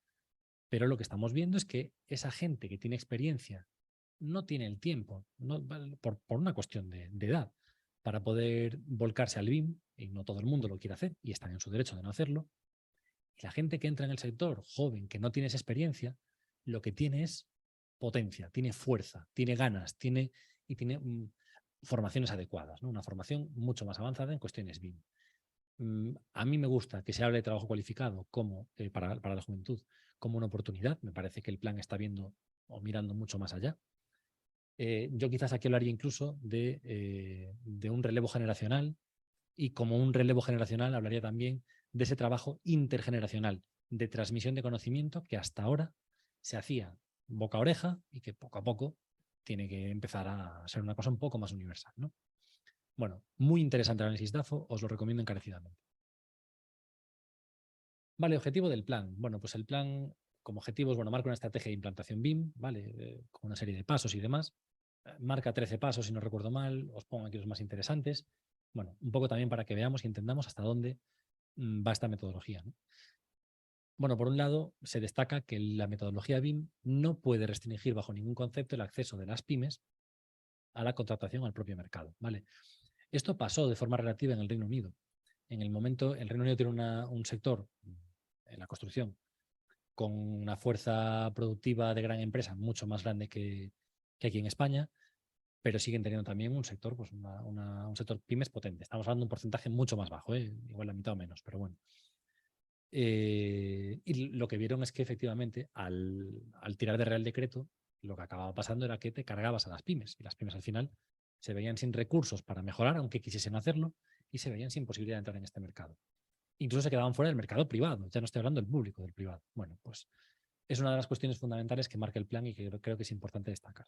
Pero lo que estamos viendo es que esa gente que tiene experiencia no tiene el tiempo, por una cuestión de edad, para poder volcarse al BIM, y no todo el mundo lo quiere hacer, y están en su derecho de no hacerlo. Y la gente que entra en el sector joven, que no tiene esa experiencia, lo que tiene es potencia, tiene fuerza, tiene ganas, tiene formaciones adecuadas, ¿no? Una formación mucho más avanzada en cuestiones BIM. A mí me gusta que se hable de trabajo cualificado como para la juventud como una oportunidad. Me parece que el plan está viendo o mirando mucho más allá. Yo quizás aquí hablaría incluso de un relevo generacional y como un relevo generacional hablaría también de ese trabajo intergeneracional de transmisión de conocimiento que hasta ahora se hacía boca a oreja y que poco a poco tiene que empezar a ser una cosa un poco más universal, ¿no? Bueno, muy interesante el análisis DAFO, os lo recomiendo encarecidamente. Vale, objetivo del plan. Bueno, pues el plan, como objetivos, bueno, marca una estrategia de implantación BIM, ¿vale? Con una serie de pasos y demás. Marca 13 pasos, si no recuerdo mal. Os pongo aquí los más interesantes. Bueno, un poco también para que veamos y entendamos hasta dónde va esta metodología, ¿no? Bueno, por un lado, se destaca que la metodología BIM no puede restringir bajo ningún concepto el acceso de las pymes a la contratación al propio mercado, ¿vale? Esto pasó de forma relativa en el Reino Unido. En el momento, el Reino Unido tiene un sector en la construcción con una fuerza productiva de gran empresa mucho más grande que aquí en España, pero siguen teniendo también un sector, pues un sector pymes potente. Estamos hablando de un porcentaje mucho más bajo, igual la mitad o menos, pero bueno. Y lo que vieron es que efectivamente al tirar de Real Decreto, lo que acababa pasando era que te cargabas a las pymes y las pymes al final se veían sin recursos para mejorar, aunque quisiesen hacerlo, y se veían sin posibilidad de entrar en este mercado. Incluso se quedaban fuera del mercado privado, ya no estoy hablando del público, del privado. Bueno, pues es una de las cuestiones fundamentales que marca el plan y que creo que es importante destacar.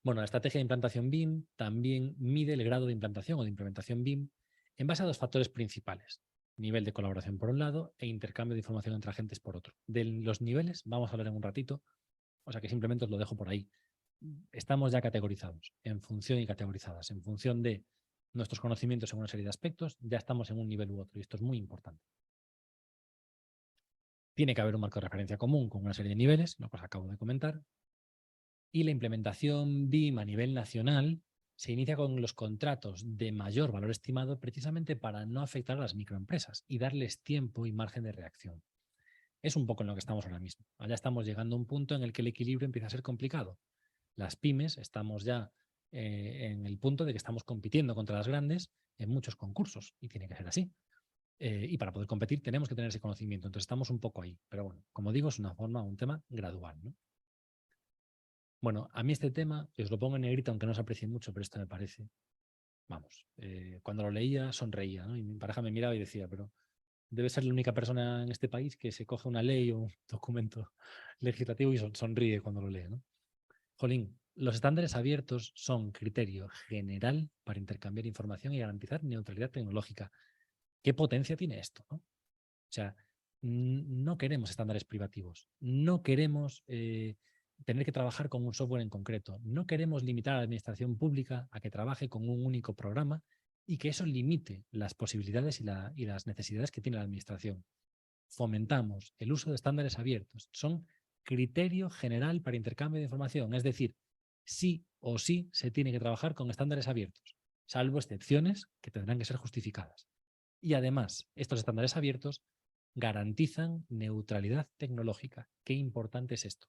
Bueno, la estrategia de implantación BIM también mide el grado de implantación o de implementación BIM en base a dos factores principales. Nivel de colaboración por un lado e intercambio de información entre agentes por otro. De los niveles vamos a hablar en un ratito, o sea que simplemente os lo dejo por ahí. Estamos ya categorizados en función y categorizadas en función de nuestros conocimientos en una serie de aspectos, ya estamos en un nivel u otro y esto es muy importante. Tiene que haber un marco de referencia común con una serie de niveles, lo que os acabo de comentar, y la implementación BIM a nivel nacional se inicia con los contratos de mayor valor estimado precisamente para no afectar a las microempresas y darles tiempo y margen de reacción. Es un poco en lo que estamos ahora mismo. Allá estamos llegando a un punto en el que el equilibrio empieza a ser complicado. Las pymes estamos ya en el punto de que estamos compitiendo contra las grandes en muchos concursos y tiene que ser así. Y para poder competir tenemos que tener ese conocimiento. Entonces estamos un poco ahí. Pero bueno, como digo, es una forma, un tema gradual, ¿no? Bueno, a mí este tema, que os lo pongo en negrita, aunque no se aprecie mucho, pero esto me parece, vamos, cuando lo leía sonreía, ¿no? Y mi pareja me miraba y decía, pero debe ser la única persona en este país que se coge una ley o un documento legislativo y sonríe cuando lo lee, ¿no? Jolín, los estándares abiertos son criterio general para intercambiar información y garantizar neutralidad tecnológica. ¿Qué potencia tiene esto, no? O sea, no queremos estándares privativos, no queremos tener que trabajar con un software en concreto, no queremos limitar a la administración pública a que trabaje con un único programa y que eso limite las posibilidades y las necesidades que tiene la administración. Fomentamos el uso de estándares abiertos. Son criterio general para intercambio de información, es decir, sí o sí se tiene que trabajar con estándares abiertos, salvo excepciones que tendrán que ser justificadas. Y además, estos estándares abiertos garantizan neutralidad tecnológica. Qué importante es esto,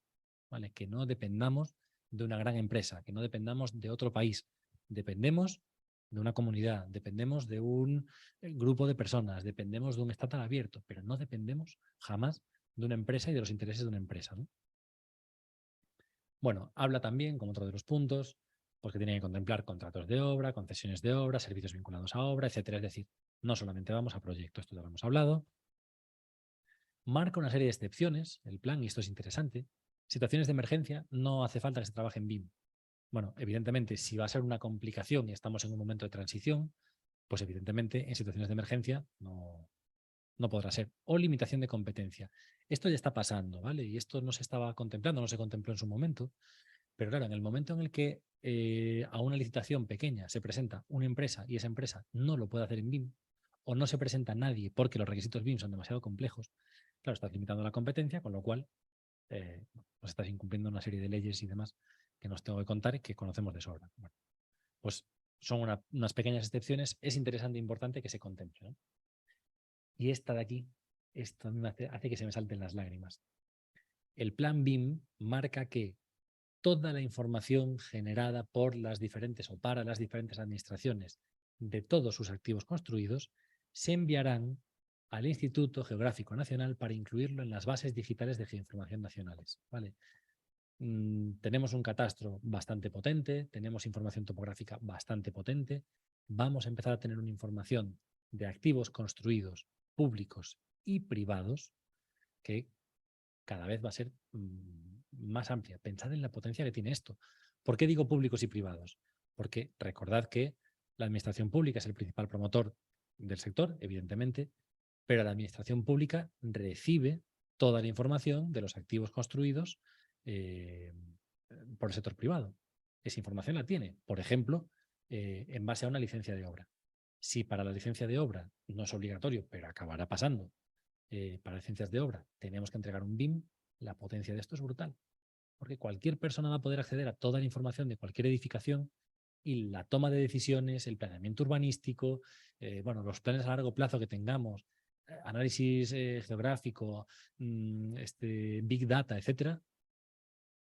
¿vale? Que no dependamos de una gran empresa, que no dependamos de otro país. Dependemos de una comunidad, dependemos de un grupo de personas, dependemos de un estándar abierto, pero no dependemos jamás de una empresa y de los intereses de una empresa, ¿no? Bueno, habla también, como otro de los puntos, pues que tiene que contemplar contratos de obra, concesiones de obra, servicios vinculados a obra, etcétera. Es decir, no solamente vamos a proyectos, esto ya lo hemos hablado. Marca una serie de excepciones, el plan, y esto es interesante. Situaciones de emergencia, no hace falta que se trabaje en BIM. Bueno, evidentemente, si va a ser una complicación y estamos en un momento de transición, pues evidentemente en situaciones de emergencia no podrá ser. O limitación de competencia. Esto ya está pasando, ¿vale? Y esto no se estaba contemplando, no se contempló en su momento. Pero claro, en el momento en el que a una licitación pequeña se presenta una empresa y esa empresa no lo puede hacer en BIM, o no se presenta nadie porque los requisitos BIM son demasiado complejos, claro, estás limitando la competencia, con lo cual pues estás incumpliendo una serie de leyes y demás que nos tengo que contar y que conocemos de sobra. Bueno, pues son unas pequeñas excepciones, es interesante e importante que se contemple, ¿no? Y esta de aquí, esto a mí hace que se me salten las lágrimas. El plan BIM marca que toda la información generada por las diferentes o para las diferentes administraciones de todos sus activos construidos se enviarán al Instituto Geográfico Nacional para incluirlo en las bases digitales de geoinformación nacionales. ¿Vale? Tenemos un catastro bastante potente, tenemos información topográfica bastante potente, vamos a empezar a tener una información de activos construidos públicos y privados que cada vez va a ser más amplia. Pensad en la potencia que tiene esto. ¿Por qué digo públicos y privados? Porque recordad que la administración pública es el principal promotor del sector, evidentemente, pero la administración pública recibe toda la información de los activos construidos eh, por el sector privado. Esa información la tiene, por ejemplo, en base a una licencia de obra. Si para la licencia de obra no es obligatorio, pero acabará pasando, para licencias de obra tenemos que entregar un BIM, la potencia de esto es brutal. Porque cualquier persona va a poder acceder a toda la información de cualquier edificación y la toma de decisiones, el planeamiento urbanístico, bueno, los planes a largo plazo que tengamos, análisis geográfico, Big Data, etcétera,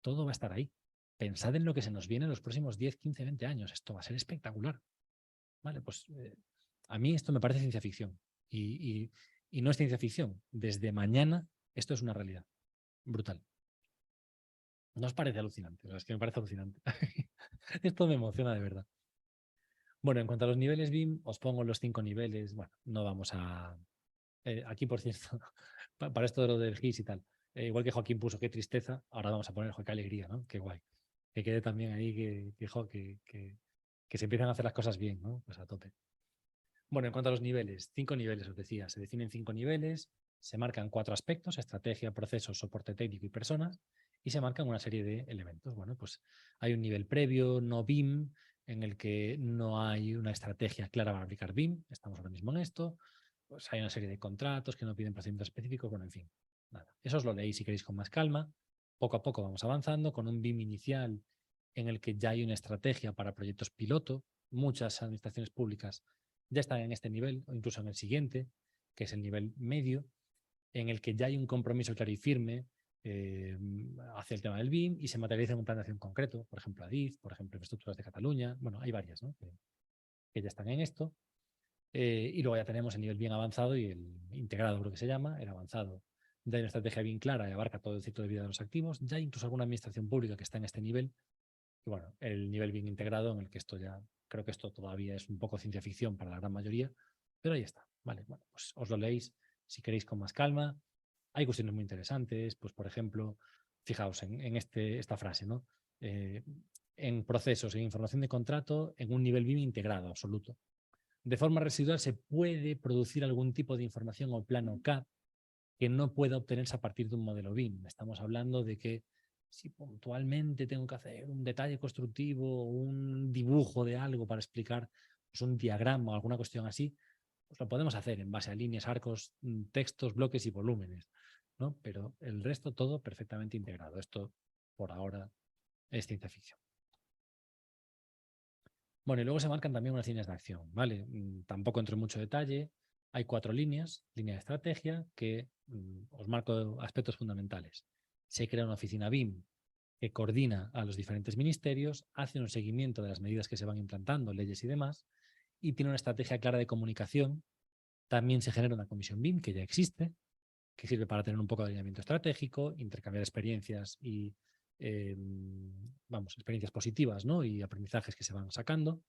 todo va a estar ahí. Pensad en lo que se nos viene en los próximos 10, 15, 20 años. Esto va a ser espectacular. Vale, pues a mí esto me parece ciencia ficción. Y Y no es ciencia ficción. Desde mañana esto es una realidad. Brutal. ¿No os parece alucinante? O sea, es que me parece alucinante. Esto me emociona de verdad. Bueno, en cuanto a los niveles BIM, os pongo los 5 niveles. Bueno, no vamos a... aquí, por cierto, para esto de lo del GIS y tal, igual que Joaquín puso qué tristeza, ahora vamos a poner qué alegría, ¿no? Qué guay. Que quede también ahí que se empiezan a hacer las cosas bien, ¿no? Pues a tope. Bueno, en cuanto a los niveles, 5 niveles, os decía, se definen 5 niveles, se marcan 4 aspectos: estrategia, procesos, soporte técnico y personas, y se marcan una serie de elementos. Bueno, pues hay un nivel previo, no BIM, en el que no hay una estrategia clara para aplicar BIM, estamos ahora mismo en esto, pues hay una serie de contratos que no piden procedimientos específicos, bueno, en fin, nada. Eso os lo leéis si queréis con más calma. Poco a poco vamos avanzando con un BIM inicial en el que ya hay una estrategia para proyectos piloto. Muchas administraciones públicas ya están en este nivel o incluso en el siguiente, que es el nivel medio, en el que ya hay un compromiso claro y firme hacia el tema del BIM y se materializa en un plan de acción concreto, por ejemplo ADIF, por ejemplo Infraestructuras de Cataluña, bueno, hay varias, ¿no? que ya están en esto. Y luego ya tenemos el nivel bien avanzado y el integrado, creo que se llama, el avanzado. Ya hay una estrategia bien clara y abarca todo el ciclo de vida de los activos. Ya hay incluso alguna administración pública que está en este nivel. Y bueno, el nivel bien integrado en el que esto ya, creo que esto todavía es un poco ciencia ficción para la gran mayoría, pero ahí está. Vale, bueno, pues os lo leéis si queréis con más calma. Hay cuestiones muy interesantes, pues por ejemplo, fijaos en esta frase, ¿no? Eh, en procesos, en información de contrato, en un nivel BIM integrado, absoluto. De forma residual se puede producir algún tipo de información o plano CAD que no pueda obtenerse a partir de un modelo BIM. Estamos hablando de que si puntualmente tengo que hacer un detalle constructivo, un dibujo de algo para explicar pues, un diagrama o alguna cuestión así, pues lo podemos hacer en base a líneas, arcos, textos, bloques y volúmenes, ¿no? Pero el resto todo perfectamente integrado. Esto, por ahora, es ciencia ficción. Bueno, y luego se marcan también unas líneas de acción, ¿vale? Tampoco entro en mucho detalle. Hay 4 líneas, línea de estrategia, que os marco aspectos fundamentales. Se crea una oficina BIM que coordina a los diferentes ministerios, hace un seguimiento de las medidas que se van implantando, leyes y demás, y tiene una estrategia clara de comunicación. También se genera una comisión BIM que ya existe, que sirve para tener un poco de alineamiento estratégico, intercambiar experiencias y experiencias positivas, ¿no? Y aprendizajes que se van sacando.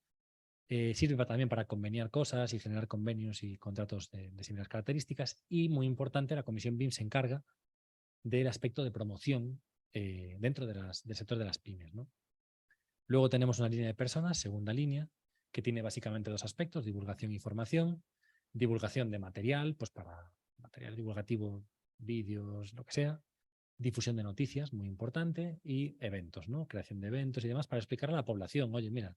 Sirve también para conveniar cosas y generar convenios y contratos de similares características. Y muy importante, la Comisión BIM se encarga del aspecto de promoción dentro del sector de las pymes, ¿no? Luego tenemos una línea de personas, segunda línea, que tiene básicamente 2 aspectos: divulgación e información, divulgación de material, pues para material divulgativo, vídeos, lo que sea, difusión de noticias, muy importante, y eventos, ¿no? Creación de eventos y demás para explicar a la población, oye, mira,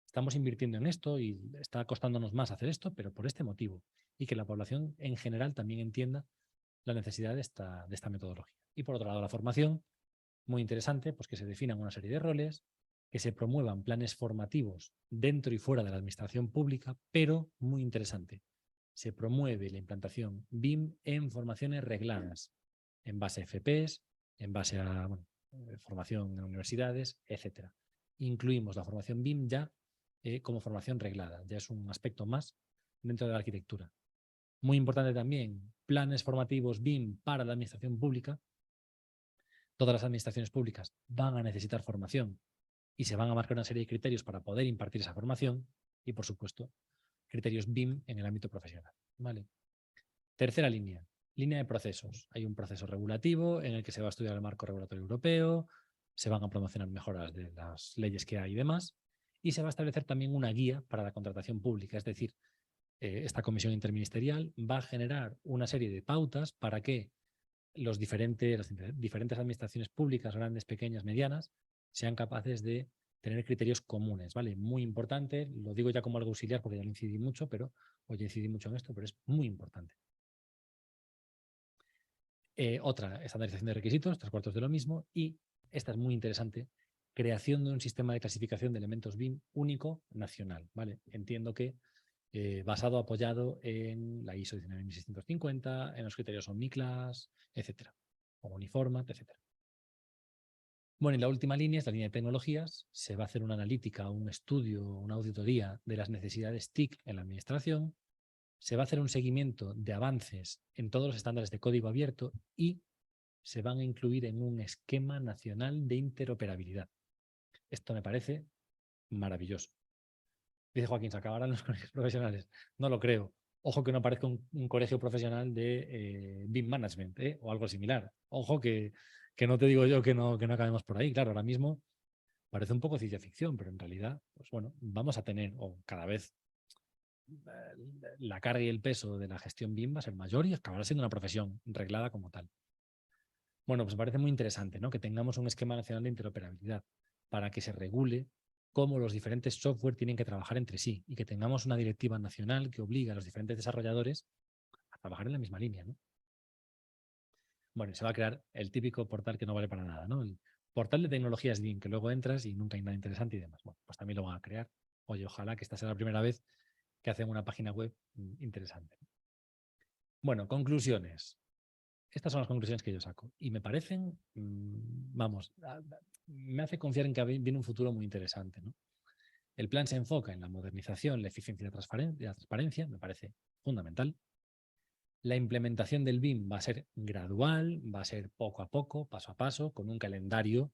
estamos invirtiendo en esto y está costándonos más hacer esto, pero por este motivo. Y que la población en general también entienda la necesidad de esta metodología. Y por otro lado, la formación, muy interesante, pues que se definan una serie de roles, que se promuevan planes formativos dentro y fuera de la administración pública, pero muy interesante, se promueve la implantación BIM en formaciones regladas, en base a FPs, en base a formación en universidades, etcétera. Incluimos la formación BIM ya como formación reglada, ya es un aspecto más dentro de la arquitectura. Muy importante también, planes formativos BIM para la administración pública. Todas las administraciones públicas van a necesitar formación y se van a marcar una serie de criterios para poder impartir esa formación y, por supuesto, criterios BIM en el ámbito profesional. ¿Vale? Tercera línea, línea de procesos. Hay un proceso regulativo en el que se va a estudiar el marco regulatorio europeo, se van a promocionar mejoras de las leyes que hay y demás, y se va a establecer también una guía para la contratación pública, es decir, esta comisión interministerial va a generar una serie de pautas para que las diferentes administraciones públicas, grandes, pequeñas, medianas, sean capaces de tener criterios comunes, ¿vale? Muy importante, lo digo ya como algo auxiliar porque ya lo incidí mucho, pero hoy incidí mucho en esto, pero es muy importante. Otra, estandarización de requisitos, 3/4 de lo mismo, y esta es muy interesante, creación de un sistema de clasificación de elementos BIM único nacional, ¿vale? Entiendo que basado, apoyado en la ISO 19650, en los criterios OmniClass, etcétera, o Uniformat, etcétera. Bueno, y la última línea es la línea de tecnologías. Se va a hacer una analítica, un estudio, una auditoría de las necesidades TIC en la administración. Se va a hacer un seguimiento de avances en todos los estándares de código abierto y se van a incluir en un esquema nacional de interoperabilidad. Esto me parece maravilloso. Dice Joaquín, ¿se acabarán los colegios profesionales? No lo creo. Ojo que no parezca un colegio profesional de BIM Management o algo similar. Ojo que no te digo yo que no acabemos por ahí. Claro, ahora mismo parece un poco ciencia ficción, pero en realidad, pues bueno, vamos a tener, o cada vez la carga y el peso de la gestión BIM va a ser mayor y acabará siendo una profesión reglada como tal. Bueno, pues me parece muy interesante, ¿no? Que tengamos un esquema nacional de interoperabilidad para que se regule cómo los diferentes software tienen que trabajar entre sí y que tengamos una directiva nacional que obliga a los diferentes desarrolladores a trabajar en la misma línea, ¿no? Bueno, se va a crear el típico portal que no vale para nada, ¿no? El portal de tecnologías BIM, que luego entras y nunca hay nada interesante y demás. Bueno, pues también lo van a crear. Oye, ojalá que esta sea la primera vez que hacen una página web interesante. Bueno, conclusiones. Estas son las conclusiones que yo saco. Y me parecen, vamos, me hace confiar en que viene un futuro muy interesante, ¿no? El plan se enfoca en la modernización, la eficiencia y la transparencia, me parece fundamental. La implementación del BIM va a ser gradual, va a ser poco a poco, paso a paso, con un calendario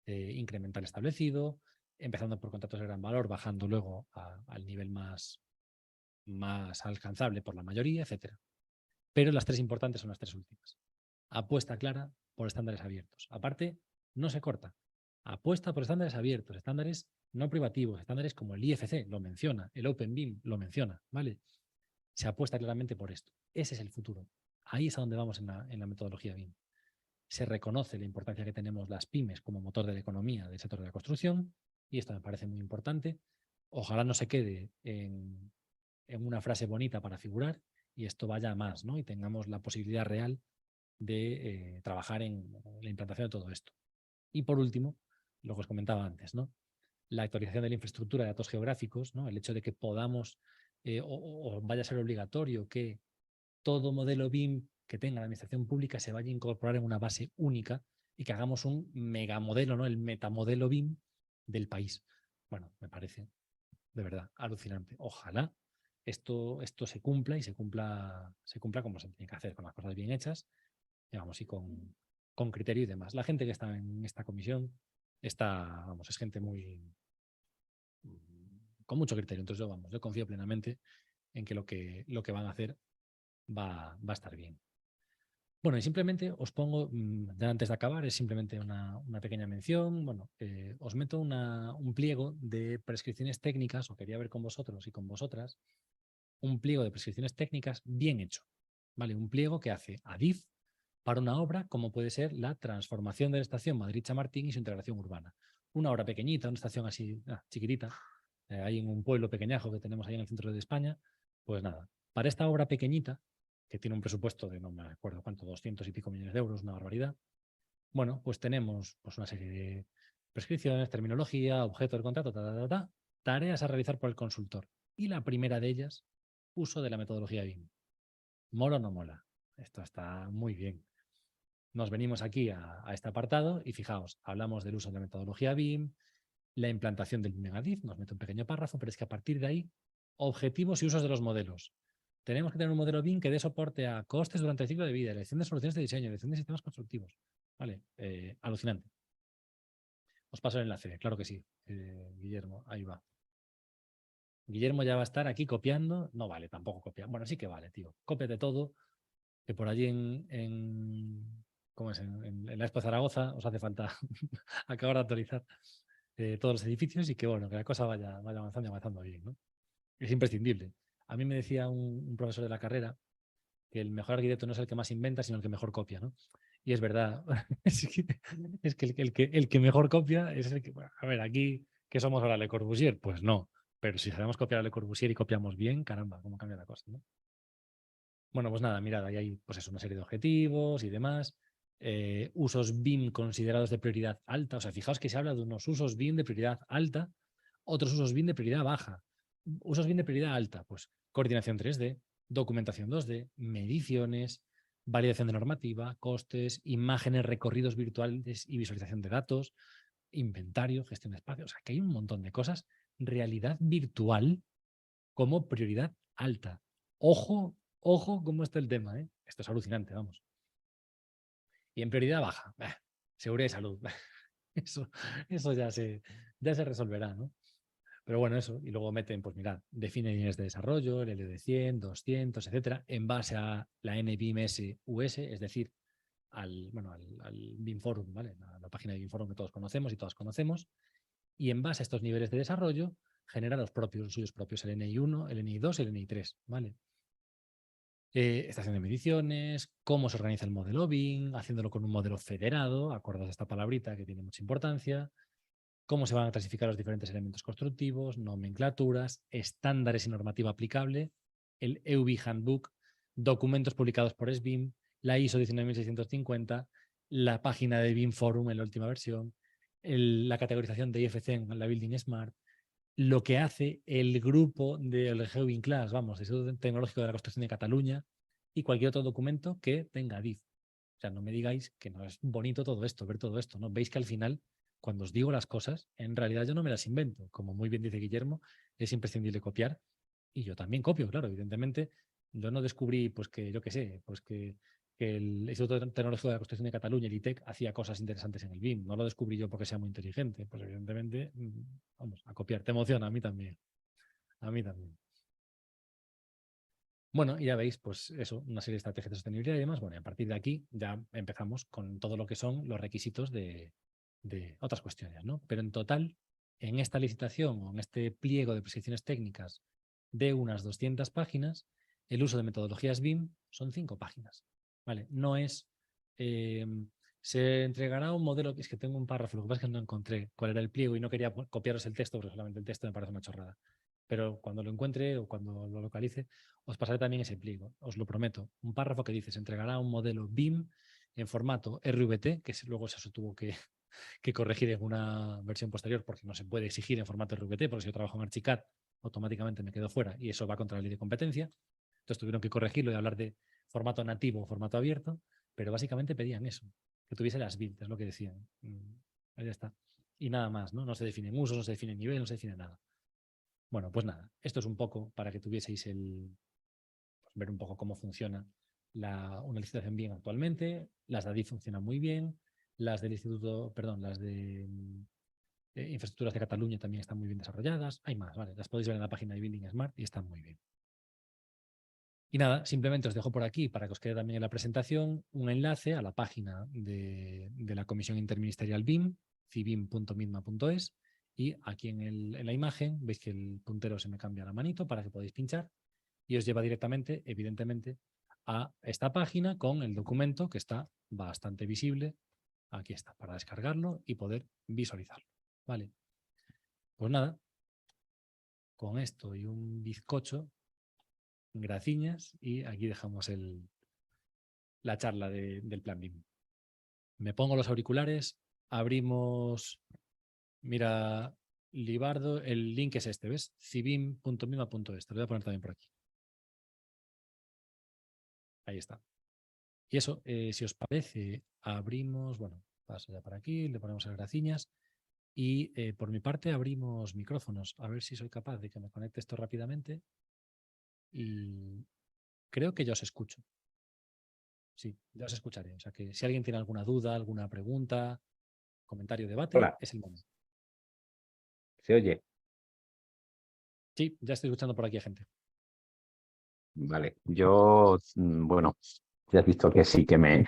incremental establecido, empezando por contratos de gran valor, bajando luego al nivel más alcanzable por la mayoría, etcétera. Pero las tres importantes son las tres últimas. Apuesta clara por estándares abiertos. Aparte, no se corta. Apuesta por estándares abiertos, estándares no privativos, estándares como el IFC lo menciona, el Open BIM lo menciona, ¿vale? Se apuesta claramente por esto. Ese es el futuro. Ahí es a donde vamos en la metodología BIM. Se reconoce la importancia que tenemos las pymes como motor de la economía del sector de la construcción, y esto me parece muy importante. Ojalá no se quede en una frase bonita para figurar y esto vaya a más, ¿no? Y tengamos la posibilidad real de trabajar en la implantación de todo esto. Y por último, lo que os comentaba antes, ¿no? La actualización de la infraestructura de datos geográficos, ¿no? El hecho de que podamos o vaya a ser obligatorio que todo modelo BIM que tenga la administración pública se vaya a incorporar en una base única y que hagamos un megamodelo, ¿no? El metamodelo BIM del país. Bueno, me parece de verdad alucinante. Ojalá esto se cumpla y se cumpla como se tiene que hacer, con las cosas bien hechas, digamos, y con criterio y demás. La gente que está en esta comisión es gente con mucho criterio. Entonces yo confío plenamente en que lo que van a hacer va a estar bien. Bueno, y simplemente os pongo, ya antes de acabar, es simplemente una pequeña mención. Bueno, os meto un pliego de prescripciones técnicas, o quería ver con vosotros y con vosotras, un pliego de prescripciones técnicas bien hecho, ¿vale? Un pliego que hace Adif para una obra como puede ser la transformación de la estación Madrid-Chamartín y su integración urbana. Una obra pequeñita, una estación así chiquitita, ahí en un pueblo pequeñajo que tenemos ahí en el centro de España. Pues nada, para esta obra pequeñita, que tiene un presupuesto de no me acuerdo cuánto, 200 y pico millones de euros, una barbaridad, bueno, pues tenemos pues, una serie de prescripciones, terminología, objeto del contrato, tareas a realizar por el consultor. Y la primera de ellas, uso de la metodología BIM. ¿Mola o no mola? Esto está muy bien. Nos venimos aquí a este apartado y fijaos, hablamos del uso de la metodología BIM, la implantación del Megadif, nos mete un pequeño párrafo, pero es que a partir de ahí, objetivos y usos de los modelos. Tenemos que tener un modelo BIM que dé soporte a costes durante el ciclo de vida, elección de soluciones de diseño, elección de sistemas constructivos. Vale, alucinante. Os paso el enlace, claro que sí, Guillermo, ahí va. Guillermo ya va a estar aquí copiando. No vale, tampoco copiar. Bueno, sí que vale, tío. Cópiate todo, que por allí ¿cómo es? En la Expo Zaragoza os hace falta acabar de actualizar todos los edificios y que bueno, que la cosa vaya avanzando y avanzando bien, ¿no? Es imprescindible. A mí me decía un profesor de la carrera que el mejor arquitecto no es el que más inventa, sino el que mejor copia, ¿no? Y es verdad. Es que el que mejor copia es el que. Bueno, a ver, aquí, ¿qué somos ahora? ¿Le Corbusier? Pues no. Pero si sabemos copiar a Le Corbusier y copiamos bien, caramba, cómo cambia la cosa, ¿no? Bueno, pues nada, mirad, ahí hay pues eso, una serie de objetivos y demás. Usos BIM considerados de prioridad alta. O sea, fijaos que se habla de unos usos BIM de prioridad alta, otros usos BIM de prioridad baja. Usos BIM de prioridad alta, pues coordinación 3D, documentación 2D, mediciones, validación de normativa, costes, imágenes, recorridos virtuales y visualización de datos, inventario, gestión de espacio. O sea, que hay un montón de cosas. Realidad virtual como prioridad alta. Ojo, ojo cómo está el tema, ¿eh? Esto es alucinante, vamos. Y en prioridad baja, seguridad y salud. Eso ya se resolverá, ¿no? Pero bueno, eso. Y luego meten, pues mirad, define líneas de desarrollo, el LD 100, 200, etcétera, en base a la NBIM-S US, es decir, al BIM Forum, ¿vale? La página de BIM Forum que todos conocemos y todas conocemos. Y en base a estos niveles de desarrollo, genera los suyos propios, el NI 1, el NI 2, el NI 3, ¿vale? Estación de mediciones, cómo se organiza el modelo BIM, haciéndolo con un modelo federado, acordaos de esta palabrita que tiene mucha importancia, cómo se van a clasificar los diferentes elementos constructivos, nomenclaturas, estándares y normativa aplicable, el EUB Handbook, documentos publicados por SBIM, la ISO 19650, la página de BIM Forum en la última versión, la categorización de IFC en la Building Smart, lo que hace el grupo del GeoBIM Class, vamos, el Instituto Tecnológico de la Construcción de Cataluña, y cualquier otro documento que tenga DIF. O sea, no me digáis que no es bonito todo esto, ver todo esto, ¿no? Veis que al final, cuando os digo las cosas, en realidad yo no me las invento. Como muy bien dice Guillermo, es imprescindible copiar. Y yo también copio, claro, evidentemente. Yo no descubrí, pues que, yo qué sé, pues que el Instituto Tecnológico de la Construcción de Cataluña, el ITEC, hacía cosas interesantes en el BIM. No lo descubrí yo porque sea muy inteligente. Pues evidentemente, vamos, a copiar. Te emociona, a mí también. A mí también. Bueno, y ya veis, pues eso, una serie de estrategias de sostenibilidad y demás. Bueno, y a partir de aquí ya empezamos con todo lo que son los requisitos de otras cuestiones, ¿no? Pero en total, en esta licitación o en este pliego de prescripciones técnicas de unas 200 páginas, el uso de metodologías BIM son 5 páginas, ¿vale? No es, eh, se entregará un modelo, es que tengo un párrafo, lo que pasa es que no encontré cuál era el pliego y no quería copiaros el texto, porque solamente el texto me parece una chorrada. Pero cuando lo encuentre o cuando lo localice, os pasaré también ese pliego, os lo prometo. Un párrafo que dice, se entregará un modelo BIM en formato RVT, que luego se tuvo que corregir en una versión posterior porque no se puede exigir en formato RVT, porque si yo trabajo en Archicad, automáticamente me quedo fuera y eso va contra la ley de competencia. Entonces tuvieron que corregirlo y hablar de formato nativo o formato abierto, pero básicamente pedían eso, que tuviese las builds, es lo que decían. Ahí está. Y nada más, ¿no? No se definen usos, no se define nivel, no se define nada. Bueno, pues nada, esto es un poco para que tuvieseis pues, ver un poco cómo funciona una licitación bien actualmente. Las de ADI funcionan muy bien, las del Instituto, perdón, las de Infraestructuras de Cataluña también están muy bien desarrolladas. Hay más, ¿vale? Las podéis ver en la página de Building Smart y están muy bien. Y nada, simplemente os dejo por aquí para que os quede también en la presentación un enlace a la página de la Comisión Interministerial BIM, cibim.midma.es, y aquí en la imagen veis que el puntero se me cambia la manito para que podáis pinchar y os lleva directamente, evidentemente, a esta página con el documento que está bastante visible. Aquí está, para descargarlo y poder visualizarlo. Vale. Pues nada, con esto y un bizcocho, graciñas, y aquí dejamos la charla del plan BIM. Me pongo los auriculares, abrimos, mira, Libardo, el link es este, ¿ves? cibim.mima.es, te lo voy a poner también por aquí. Ahí está. Y eso, si os parece, abrimos, bueno, paso ya para aquí, le ponemos las graciñas y por mi parte abrimos micrófonos, a ver si soy capaz de que me conecte esto rápidamente y creo que ya os escucho. Sí, ya os escucharé. O sea que si alguien tiene alguna duda, alguna pregunta, comentario, debate, Hola, es el momento. ¿se oye? Sí, ya estoy escuchando por aquí a gente. Vale, yo, bueno, ya has visto que sí, que me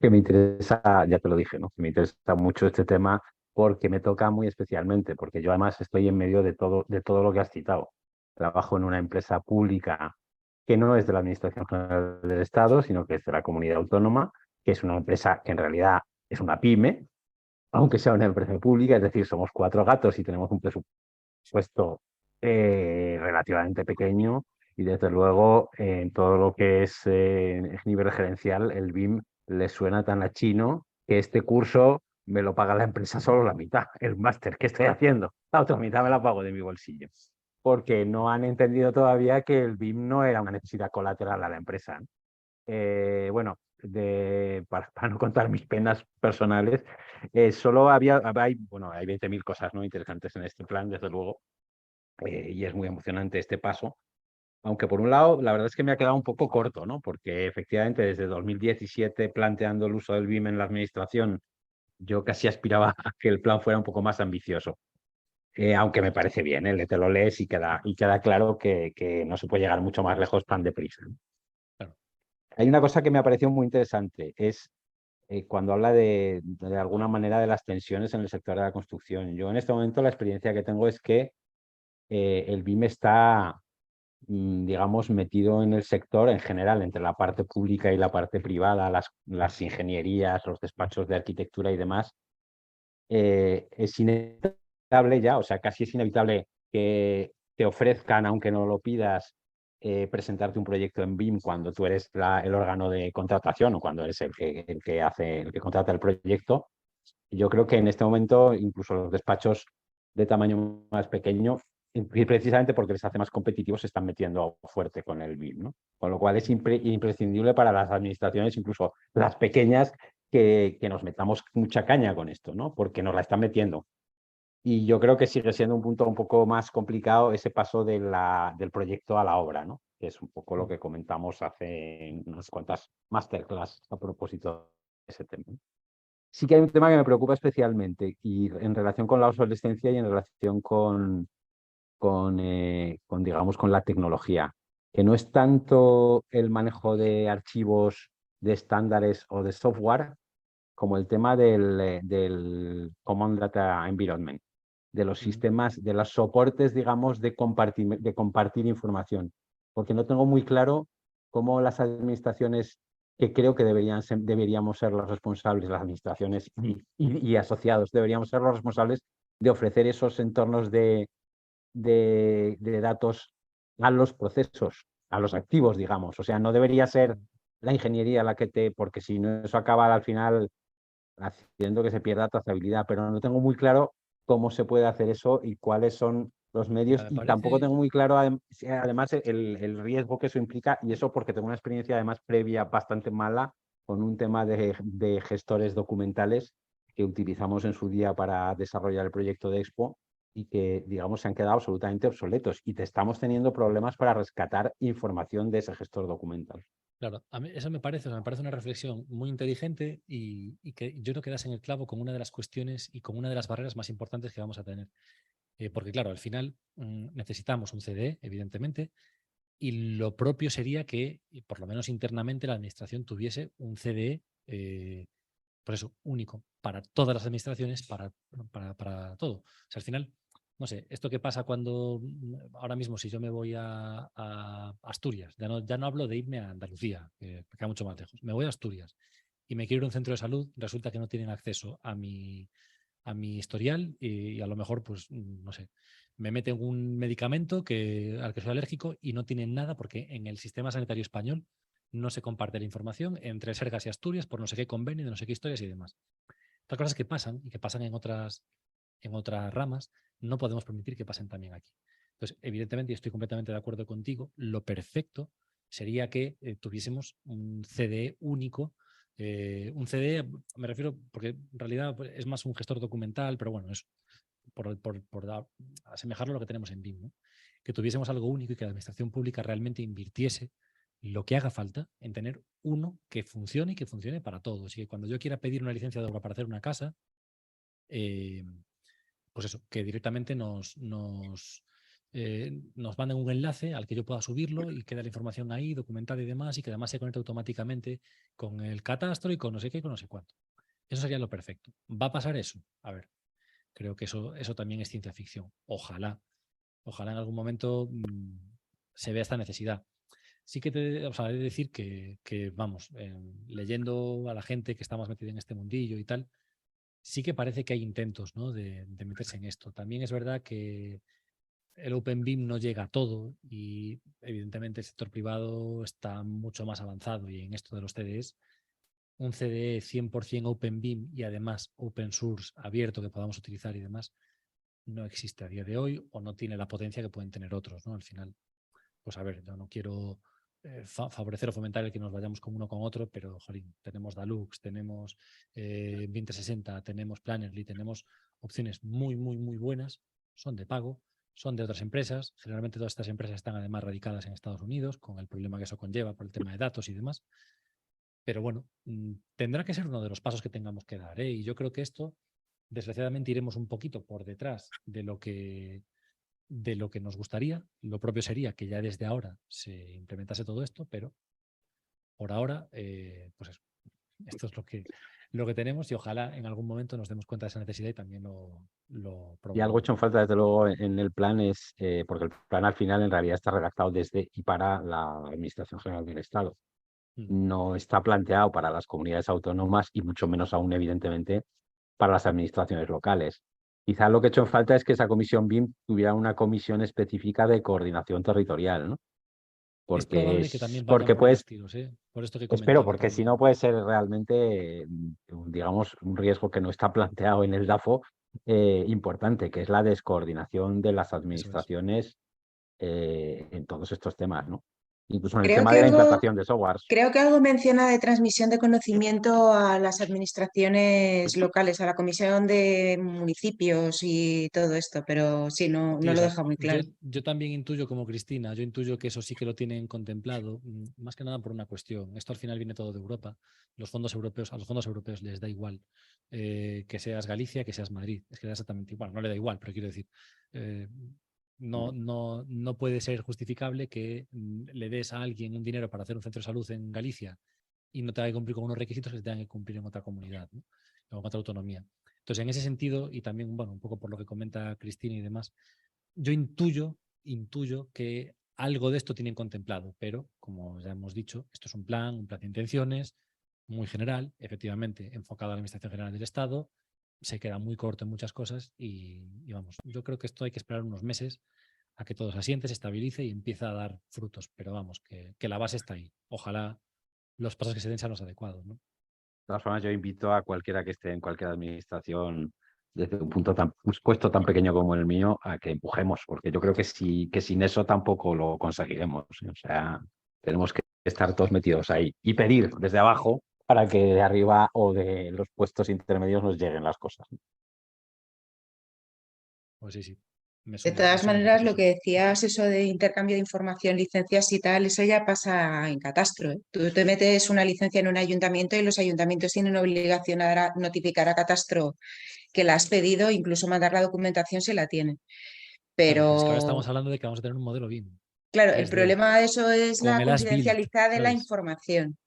interesa, ya te lo dije, ¿no? Que me interesa mucho este tema porque me toca muy especialmente, porque yo además estoy en medio de todo lo que has citado. Trabajo en una empresa pública que no es de la Administración General del Estado, sino que es de la comunidad autónoma, que es una empresa que en realidad es una pyme, aunque sea una empresa pública, es decir, somos 4 gatos y tenemos un presupuesto relativamente pequeño y desde luego en todo lo que es nivel gerencial, el BIM le suena tan a chino que este curso me lo paga la empresa solo la mitad, el máster que estoy haciendo. La otra mitad me la pago de mi bolsillo, porque no han entendido todavía que el BIM no era una necesidad colateral a la empresa. Bueno, para no contar mis penas personales, solo bueno, hay 20.000 cosas, ¿no?, interesantes en este plan, desde luego, y es muy emocionante este paso, Aunque por un lado, la verdad es que me ha quedado un poco corto, ¿no? Porque efectivamente desde 2017 planteando el uso del BIM en la administración, yo casi aspiraba a que el plan fuera un poco más ambicioso. Aunque me parece bien, ¿eh? Te lo lees y queda claro que no se puede llegar mucho más lejos tan deprisa, ¿no? Claro. Hay una cosa que me ha parecido muy interesante, es cuando habla de alguna manera de las tensiones en el sector de la construcción. Yo en este momento la experiencia que tengo es que el BIM está, digamos, metido en el sector en general, entre la parte pública y la parte privada, las ingenierías, los despachos de arquitectura y demás. Es inevitable ya, o sea, casi es inevitable que te ofrezcan, aunque no lo pidas, presentarte un proyecto en BIM cuando tú eres el órgano de contratación o cuando eres el que contrata el proyecto. Yo creo que en este momento incluso los despachos de tamaño más pequeño, y precisamente porque les hace más competitivos, se están metiendo fuerte con el BIM, ¿no? Con lo cual es imprescindible para las administraciones, incluso las pequeñas, que nos metamos mucha caña con esto, ¿no? Porque nos la están metiendo. Y yo creo que sigue siendo un punto un poco más complicado ese paso del proyecto a la obra, ¿no? Que es un poco lo que comentamos hace unas cuantas masterclass a propósito de ese tema. Sí que hay un tema que me preocupa especialmente y en relación con la obsolescencia y en relación digamos, con la tecnología, que no es tanto el manejo de archivos, de estándares o de software, como el tema del Common Data Environment, de los Mm. sistemas, de los soportes, digamos, de compartir información. Porque no tengo muy claro cómo las administraciones, que creo que deberíamos ser los responsables, las administraciones y asociados, deberíamos ser los responsables de ofrecer esos entornos de datos a los procesos, a los activos, digamos. O sea, no debería ser la ingeniería la que porque si no, eso acaba al final haciendo que se pierda trazabilidad, pero no tengo muy claro cómo se puede hacer eso y cuáles son los medios Me y tampoco parece, tengo muy claro además el riesgo que eso implica y eso porque tengo una experiencia además previa bastante mala con un tema de gestores documentales que utilizamos en su día para desarrollar el proyecto de Expo y que, digamos, se han quedado absolutamente obsoletos y te estamos teniendo problemas para rescatar información de ese gestor documental. claro, a mí eso me parece, o sea, me parece una reflexión muy inteligente y que yo creo que das en el clavo con una de las cuestiones y con una de las barreras más importantes que vamos a tener. Porque claro, al final necesitamos un CDE, evidentemente, y lo propio sería que, y por lo menos internamente, la administración tuviese un CDE, por eso, único, para todas las administraciones, para todo. O sea, al final, no sé, esto que pasa cuando, ahora mismo, si yo me voy a Asturias, ya no hablo de irme a Andalucía, que queda mucho más lejos, me voy a Asturias y me quiero ir a un centro de salud, resulta que no tienen acceso a mi historial y a lo mejor, pues, no sé, me meten un medicamento al que soy alérgico y no tienen nada porque en el sistema sanitario español no se comparte la información entre Sergas y Asturias por no sé qué convenio, de no sé qué historias y demás. Estas cosas que pasan y que pasan en otras ramas, no podemos permitir que pasen también aquí. Entonces, evidentemente, y estoy completamente de acuerdo contigo, lo perfecto sería que tuviésemos un CDE único. Un CDE, me refiero, porque en realidad pues, es más un gestor documental, pero bueno, es por asemejarlo a lo que tenemos en BIM, ¿no? Que tuviésemos algo único y que la administración pública realmente invirtiese lo que haga falta en tener uno que funcione y que funcione para todos. Y que cuando yo quiera pedir una licencia de obra para hacer una casa, eh, pues eso, que directamente nos manden un enlace al que yo pueda subirlo y quede la información ahí documentada y demás, y que además se conecte automáticamente con el catastro y con no sé qué y con no sé cuánto. Eso sería lo perfecto. ¿Va a pasar eso? A ver, creo que eso también es ciencia ficción. Ojalá en algún momento se vea esta necesidad. Sí que o sea, he de decir que vamos, leyendo a la gente que está más metida en este mundillo y tal, sí que parece que hay intentos, ¿no? de meterse en esto. También es verdad que el Open BIM no llega a todo y evidentemente el sector privado está mucho más avanzado y en esto de los CDEs, un CDE 100% Open BIM y además open source abierto que podamos utilizar y demás, no existe a día de hoy o no tiene la potencia que pueden tener otros, ¿no? Al final, pues a ver, yo no quiero favorecer o fomentar el que nos vayamos con uno con otro, pero jolín, tenemos Dalux, tenemos 2060, tenemos Plannerly, tenemos opciones muy, muy, muy buenas, son de pago, son de otras empresas. Generalmente todas estas empresas están además radicadas en Estados Unidos, con el problema que eso conlleva por el tema de datos y demás. Pero bueno, tendrá que ser uno de los pasos que tengamos que dar, ¿eh? Y yo creo que esto, desgraciadamente, iremos un poquito por detrás de lo que nos gustaría. Lo propio sería que ya desde ahora se implementase todo esto, pero por ahora, pues eso, esto es lo que tenemos y ojalá en algún momento nos demos cuenta de esa necesidad y también lo Y algo promovamos. hecho en falta, desde luego, en el plan es, porque el plan al final en realidad está redactado desde y para la Administración General del Estado. Mm. No está planteado para las comunidades autónomas y mucho menos aún, evidentemente, para las administraciones locales. Quizá lo que he hecho en falta es que esa comisión BIM tuviera una comisión específica de coordinación territorial, ¿no? Es Porque, probable que también vayan porque por pues, los tiros, ¿eh? Por esto que espero, comentaba porque si también. no puede ser realmente, digamos, un riesgo que no está planteado en el DAFO importante, que es la descoordinación de las Eso es. administraciones en todos estos temas, ¿no? Incluso en el Creo tema que de la algo, implantación de softwares. creo que algo menciona de transmisión de conocimiento a las administraciones locales, a la comisión de municipios y todo esto, pero sí, Sí, no o lo sea, deja muy claro. yo también intuyo como Cristina, yo intuyo que eso sí que lo tienen contemplado, más que nada por una cuestión. Esto al final viene todo de Europa. Los fondos europeos, a los fondos europeos les da igual que seas Galicia, que seas Madrid. Es que da exactamente igual, no le da igual, pero quiero decir, eh, no puede ser justificable que le des a alguien un dinero para hacer un centro de salud en Galicia y no tenga que cumplir con unos requisitos que se tengan que cumplir en otra comunidad, ¿no? O en otra autonomía. Entonces, en ese sentido, y también, bueno, un poco por lo que comenta Cristina y demás, yo intuyo que algo de esto tienen contemplado, pero como ya hemos dicho, esto es un plan de intenciones muy general, efectivamente enfocado a la Administración General del Estado, se queda muy corto en muchas cosas y vamos, yo creo que esto hay que esperar unos meses a que todo se asiente, se estabilice y empiece a dar frutos, pero vamos, que la base está ahí. Ojalá los pasos que se den sean los adecuados, ¿no? De todas formas, yo invito a cualquiera que esté en cualquier administración, desde un un puesto tan pequeño como el mío, a que empujemos, porque yo creo que sin eso tampoco lo conseguiremos. O sea, tenemos que estar todos metidos ahí y pedir desde abajo para que de arriba o de los puestos intermedios nos lleguen las cosas. Pues sí, De me todas suena maneras, lo perfectamente. que decías, eso de intercambio de información, licencias y tal, eso ya pasa en catastro, ¿eh? Tú te metes una licencia en un ayuntamiento y los ayuntamientos tienen obligación a notificar a catastro que la has pedido, incluso mandar la documentación si la tienen. Claro, pero es que ahora Pero estamos hablando de que vamos a tener un modelo BIM claro, el 3D problema de eso es con la el as-built, confidencialidad de la ¿sabes? información,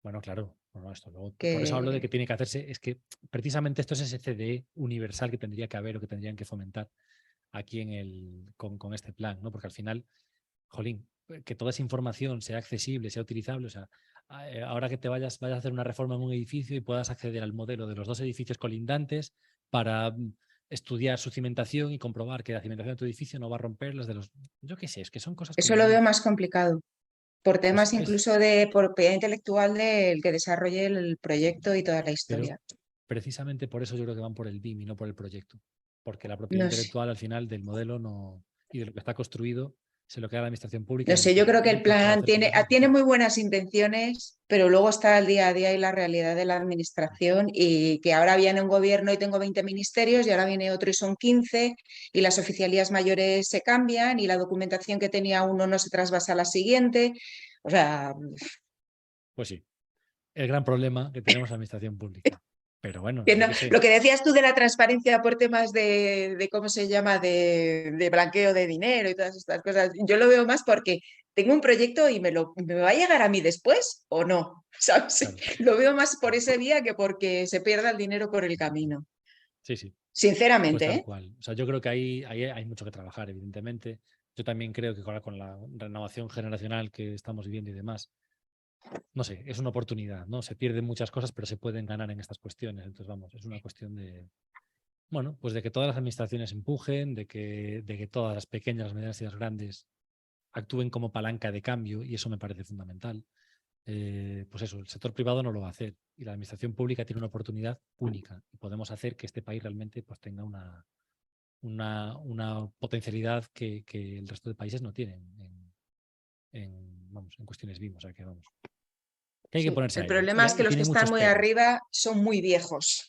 Bueno, claro, bueno, esto luego, por eso hablo de que que tiene que hacerse, es que precisamente esto es ese CDE universal que tendría que haber o que tendrían que fomentar aquí con este plan, ¿no? Porque al final, jolín, que toda esa información sea accesible, sea utilizable, o sea, ahora que vayas a hacer una reforma en un edificio y puedas acceder al modelo de los dos edificios colindantes para estudiar su cimentación y comprobar que la cimentación de tu edificio no va a romper las de los, yo qué sé, es que son cosas eso como lo veo muy, más complicado, por pues temas incluso de propiedad intelectual del que desarrolle el proyecto y toda la pero historia. precisamente por eso yo creo que van por el BIM y no por el proyecto. Porque la propiedad No sé. intelectual al final del modelo no, y de lo que está construido se lo queda a la administración pública y No la sé, yo administración creo que el pública puede plan hacer con tiene, eso lo que tiene quiera. muy buenas intenciones, pero luego está el día a día y la realidad de la administración y que ahora viene un gobierno y tengo 20 ministerios y ahora viene otro y son 15 y las oficialías mayores se cambian y la documentación que tenía uno no se trasvasa a la siguiente. O sea, Pues sí, el gran problema que tenemos en la administración pública. Pero bueno, que yo no, qué sé. lo que decías tú de la transparencia por temas de ¿cómo se llama?, de blanqueo de dinero y todas estas cosas, yo lo veo más porque tengo un proyecto y me va a llegar a mí después o no, ¿sabes? Claro, Lo veo más por ese vía que porque se pierda el dinero por el camino, sí, sí, pues sinceramente, tal ¿eh? cual. O sea, yo creo que ahí hay mucho que trabajar, evidentemente. Yo también creo que ahora con la renovación generacional que estamos viviendo y demás, no sé, es una oportunidad, ¿no? Se pierden muchas cosas, pero se pueden ganar en estas cuestiones. Entonces, vamos, es una cuestión de, bueno, pues de que todas las administraciones empujen, de que todas las pequeñas, las medianas y las grandes actúen como palanca de cambio, y eso me parece fundamental. Pues eso, el sector privado no lo va a hacer y la administración pública tiene una oportunidad única y podemos hacer que este país realmente pues, tenga una potencialidad que el resto de países no tienen vamos, en cuestiones BIM. O sea que vamos, que hay que Sí, ponerse el a ello problema es que y los que tiene están muchos muy peros. arriba son muy viejos.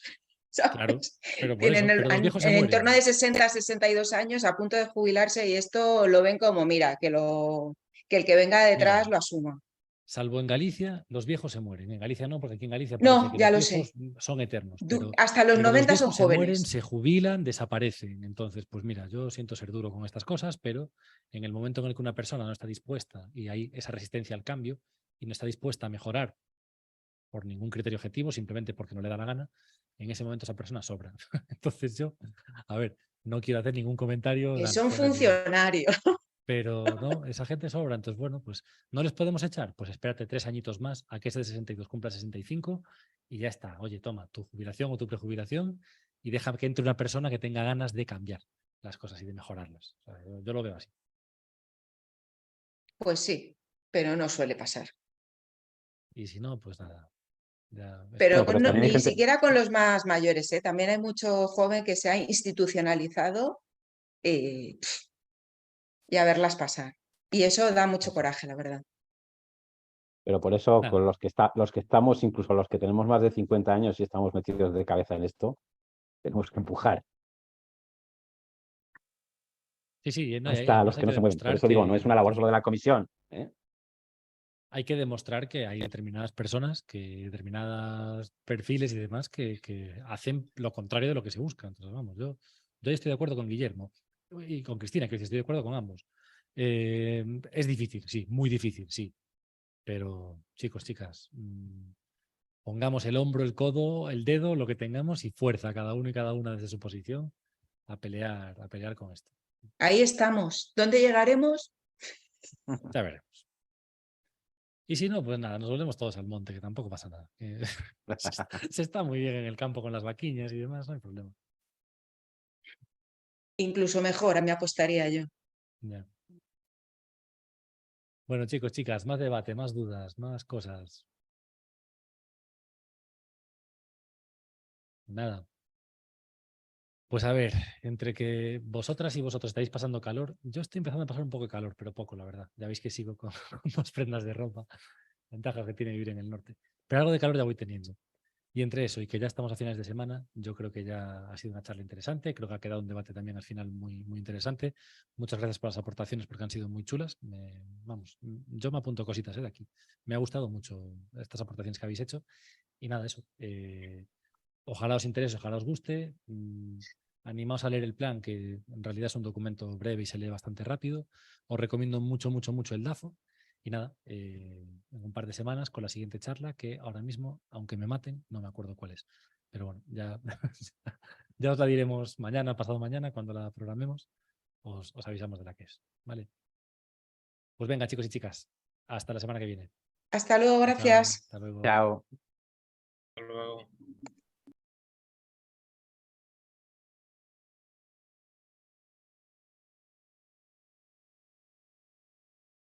¿sabes? Claro, pero por Tienen eso, pero los viejos se en mueren. torno de 60 a 62 años a punto de jubilarse y esto lo ven como, mira, que el que venga detrás Mira, lo asuma. salvo en Galicia, los viejos se mueren. En Galicia no, porque aquí en Galicia parece No, que ya los lo sé. viejos son eternos, Hasta los pero los 90 son viejos se mueren, jóvenes. se jubilan, desaparecen. Entonces, pues mira, yo siento ser duro con estas cosas, pero en el momento en el que una persona no está dispuesta y hay esa resistencia al cambio y no está dispuesta a mejorar por ningún criterio objetivo, simplemente porque no le da la gana, en ese momento esa persona sobra. Entonces yo, a ver, no quiero hacer ningún comentario Que son fuera de... funcionarios. Pero no, esa gente sobra. Entonces, bueno, pues no les podemos echar. Pues espérate 3 añitos más a que ese de 62 cumpla 65 y ya está. Oye, toma tu jubilación o tu prejubilación y deja que entre una persona que tenga ganas de cambiar las cosas y de mejorarlas. O sea, yo lo veo así. Pues sí, pero no suele pasar. Y si no, pues nada. Ya Pero Pero también hay ni gente, siquiera con los más mayores, ¿eh? También hay mucho joven que se ha institucionalizado y a verlas pasar. Y eso da mucho coraje, la verdad. pero por eso nada. con los que estamos, incluso los que tenemos más de 50 años y estamos metidos de cabeza en esto, tenemos que empujar Sí, sí, no, y hasta los además hay que que no se mueven. Por demostrar eso digo, no es una labor solo de la comisión, ¿eh? hay que demostrar que hay determinadas personas, que determinados perfiles y demás que hacen lo contrario de lo que se busca. Entonces, vamos, yo estoy de acuerdo con Guillermo y con Cristina, que estoy de acuerdo con ambos. Es difícil, sí, muy difícil, sí. Pero, chicos, chicas, pongamos el hombro, el codo, el dedo, lo que tengamos y fuerza cada uno y cada una desde su posición a pelear con esto. Ahí estamos. ¿Dónde llegaremos? Ya veremos. Y si no, pues nada, nos volvemos todos al monte, que tampoco pasa nada. Se está muy bien en el campo con las vaquiñas y demás, no hay problema. Incluso mejor, me apostaría yo. Ya. Bueno, chicos, chicas, más debate, más dudas, más cosas. Nada. Pues a ver, entre que vosotras y vosotros estáis pasando calor, yo estoy empezando a pasar un poco de calor, pero poco, la verdad. Ya veis que sigo con, con 2 prendas de ropa. Ventajas que tiene vivir en el norte. Pero algo de calor ya voy teniendo. Y entre eso y que ya estamos a finales de semana, yo creo que ya ha sido una charla interesante. Creo que ha quedado un debate también al final muy, muy interesante. Muchas gracias por las aportaciones porque han sido muy chulas. Vamos, yo me apunto cositas de aquí. Me ha gustado mucho estas aportaciones que habéis hecho. Y nada, eso. Ojalá os interese, ojalá os guste. Animaos a leer el plan, que en realidad es un documento breve y se lee bastante rápido. Os recomiendo mucho, mucho, mucho el DAFO. Y nada, en un par de semanas con la siguiente charla, que ahora mismo, aunque me maten, no me acuerdo cuál es. Pero bueno, ya, ya os la diremos mañana, pasado mañana, cuando la programemos, os avisamos de la que es. ¿Vale? Pues venga, chicos y chicas, hasta la semana que viene. Hasta luego, Chao, chao, gracias. hasta luego. Chao. Hasta luego.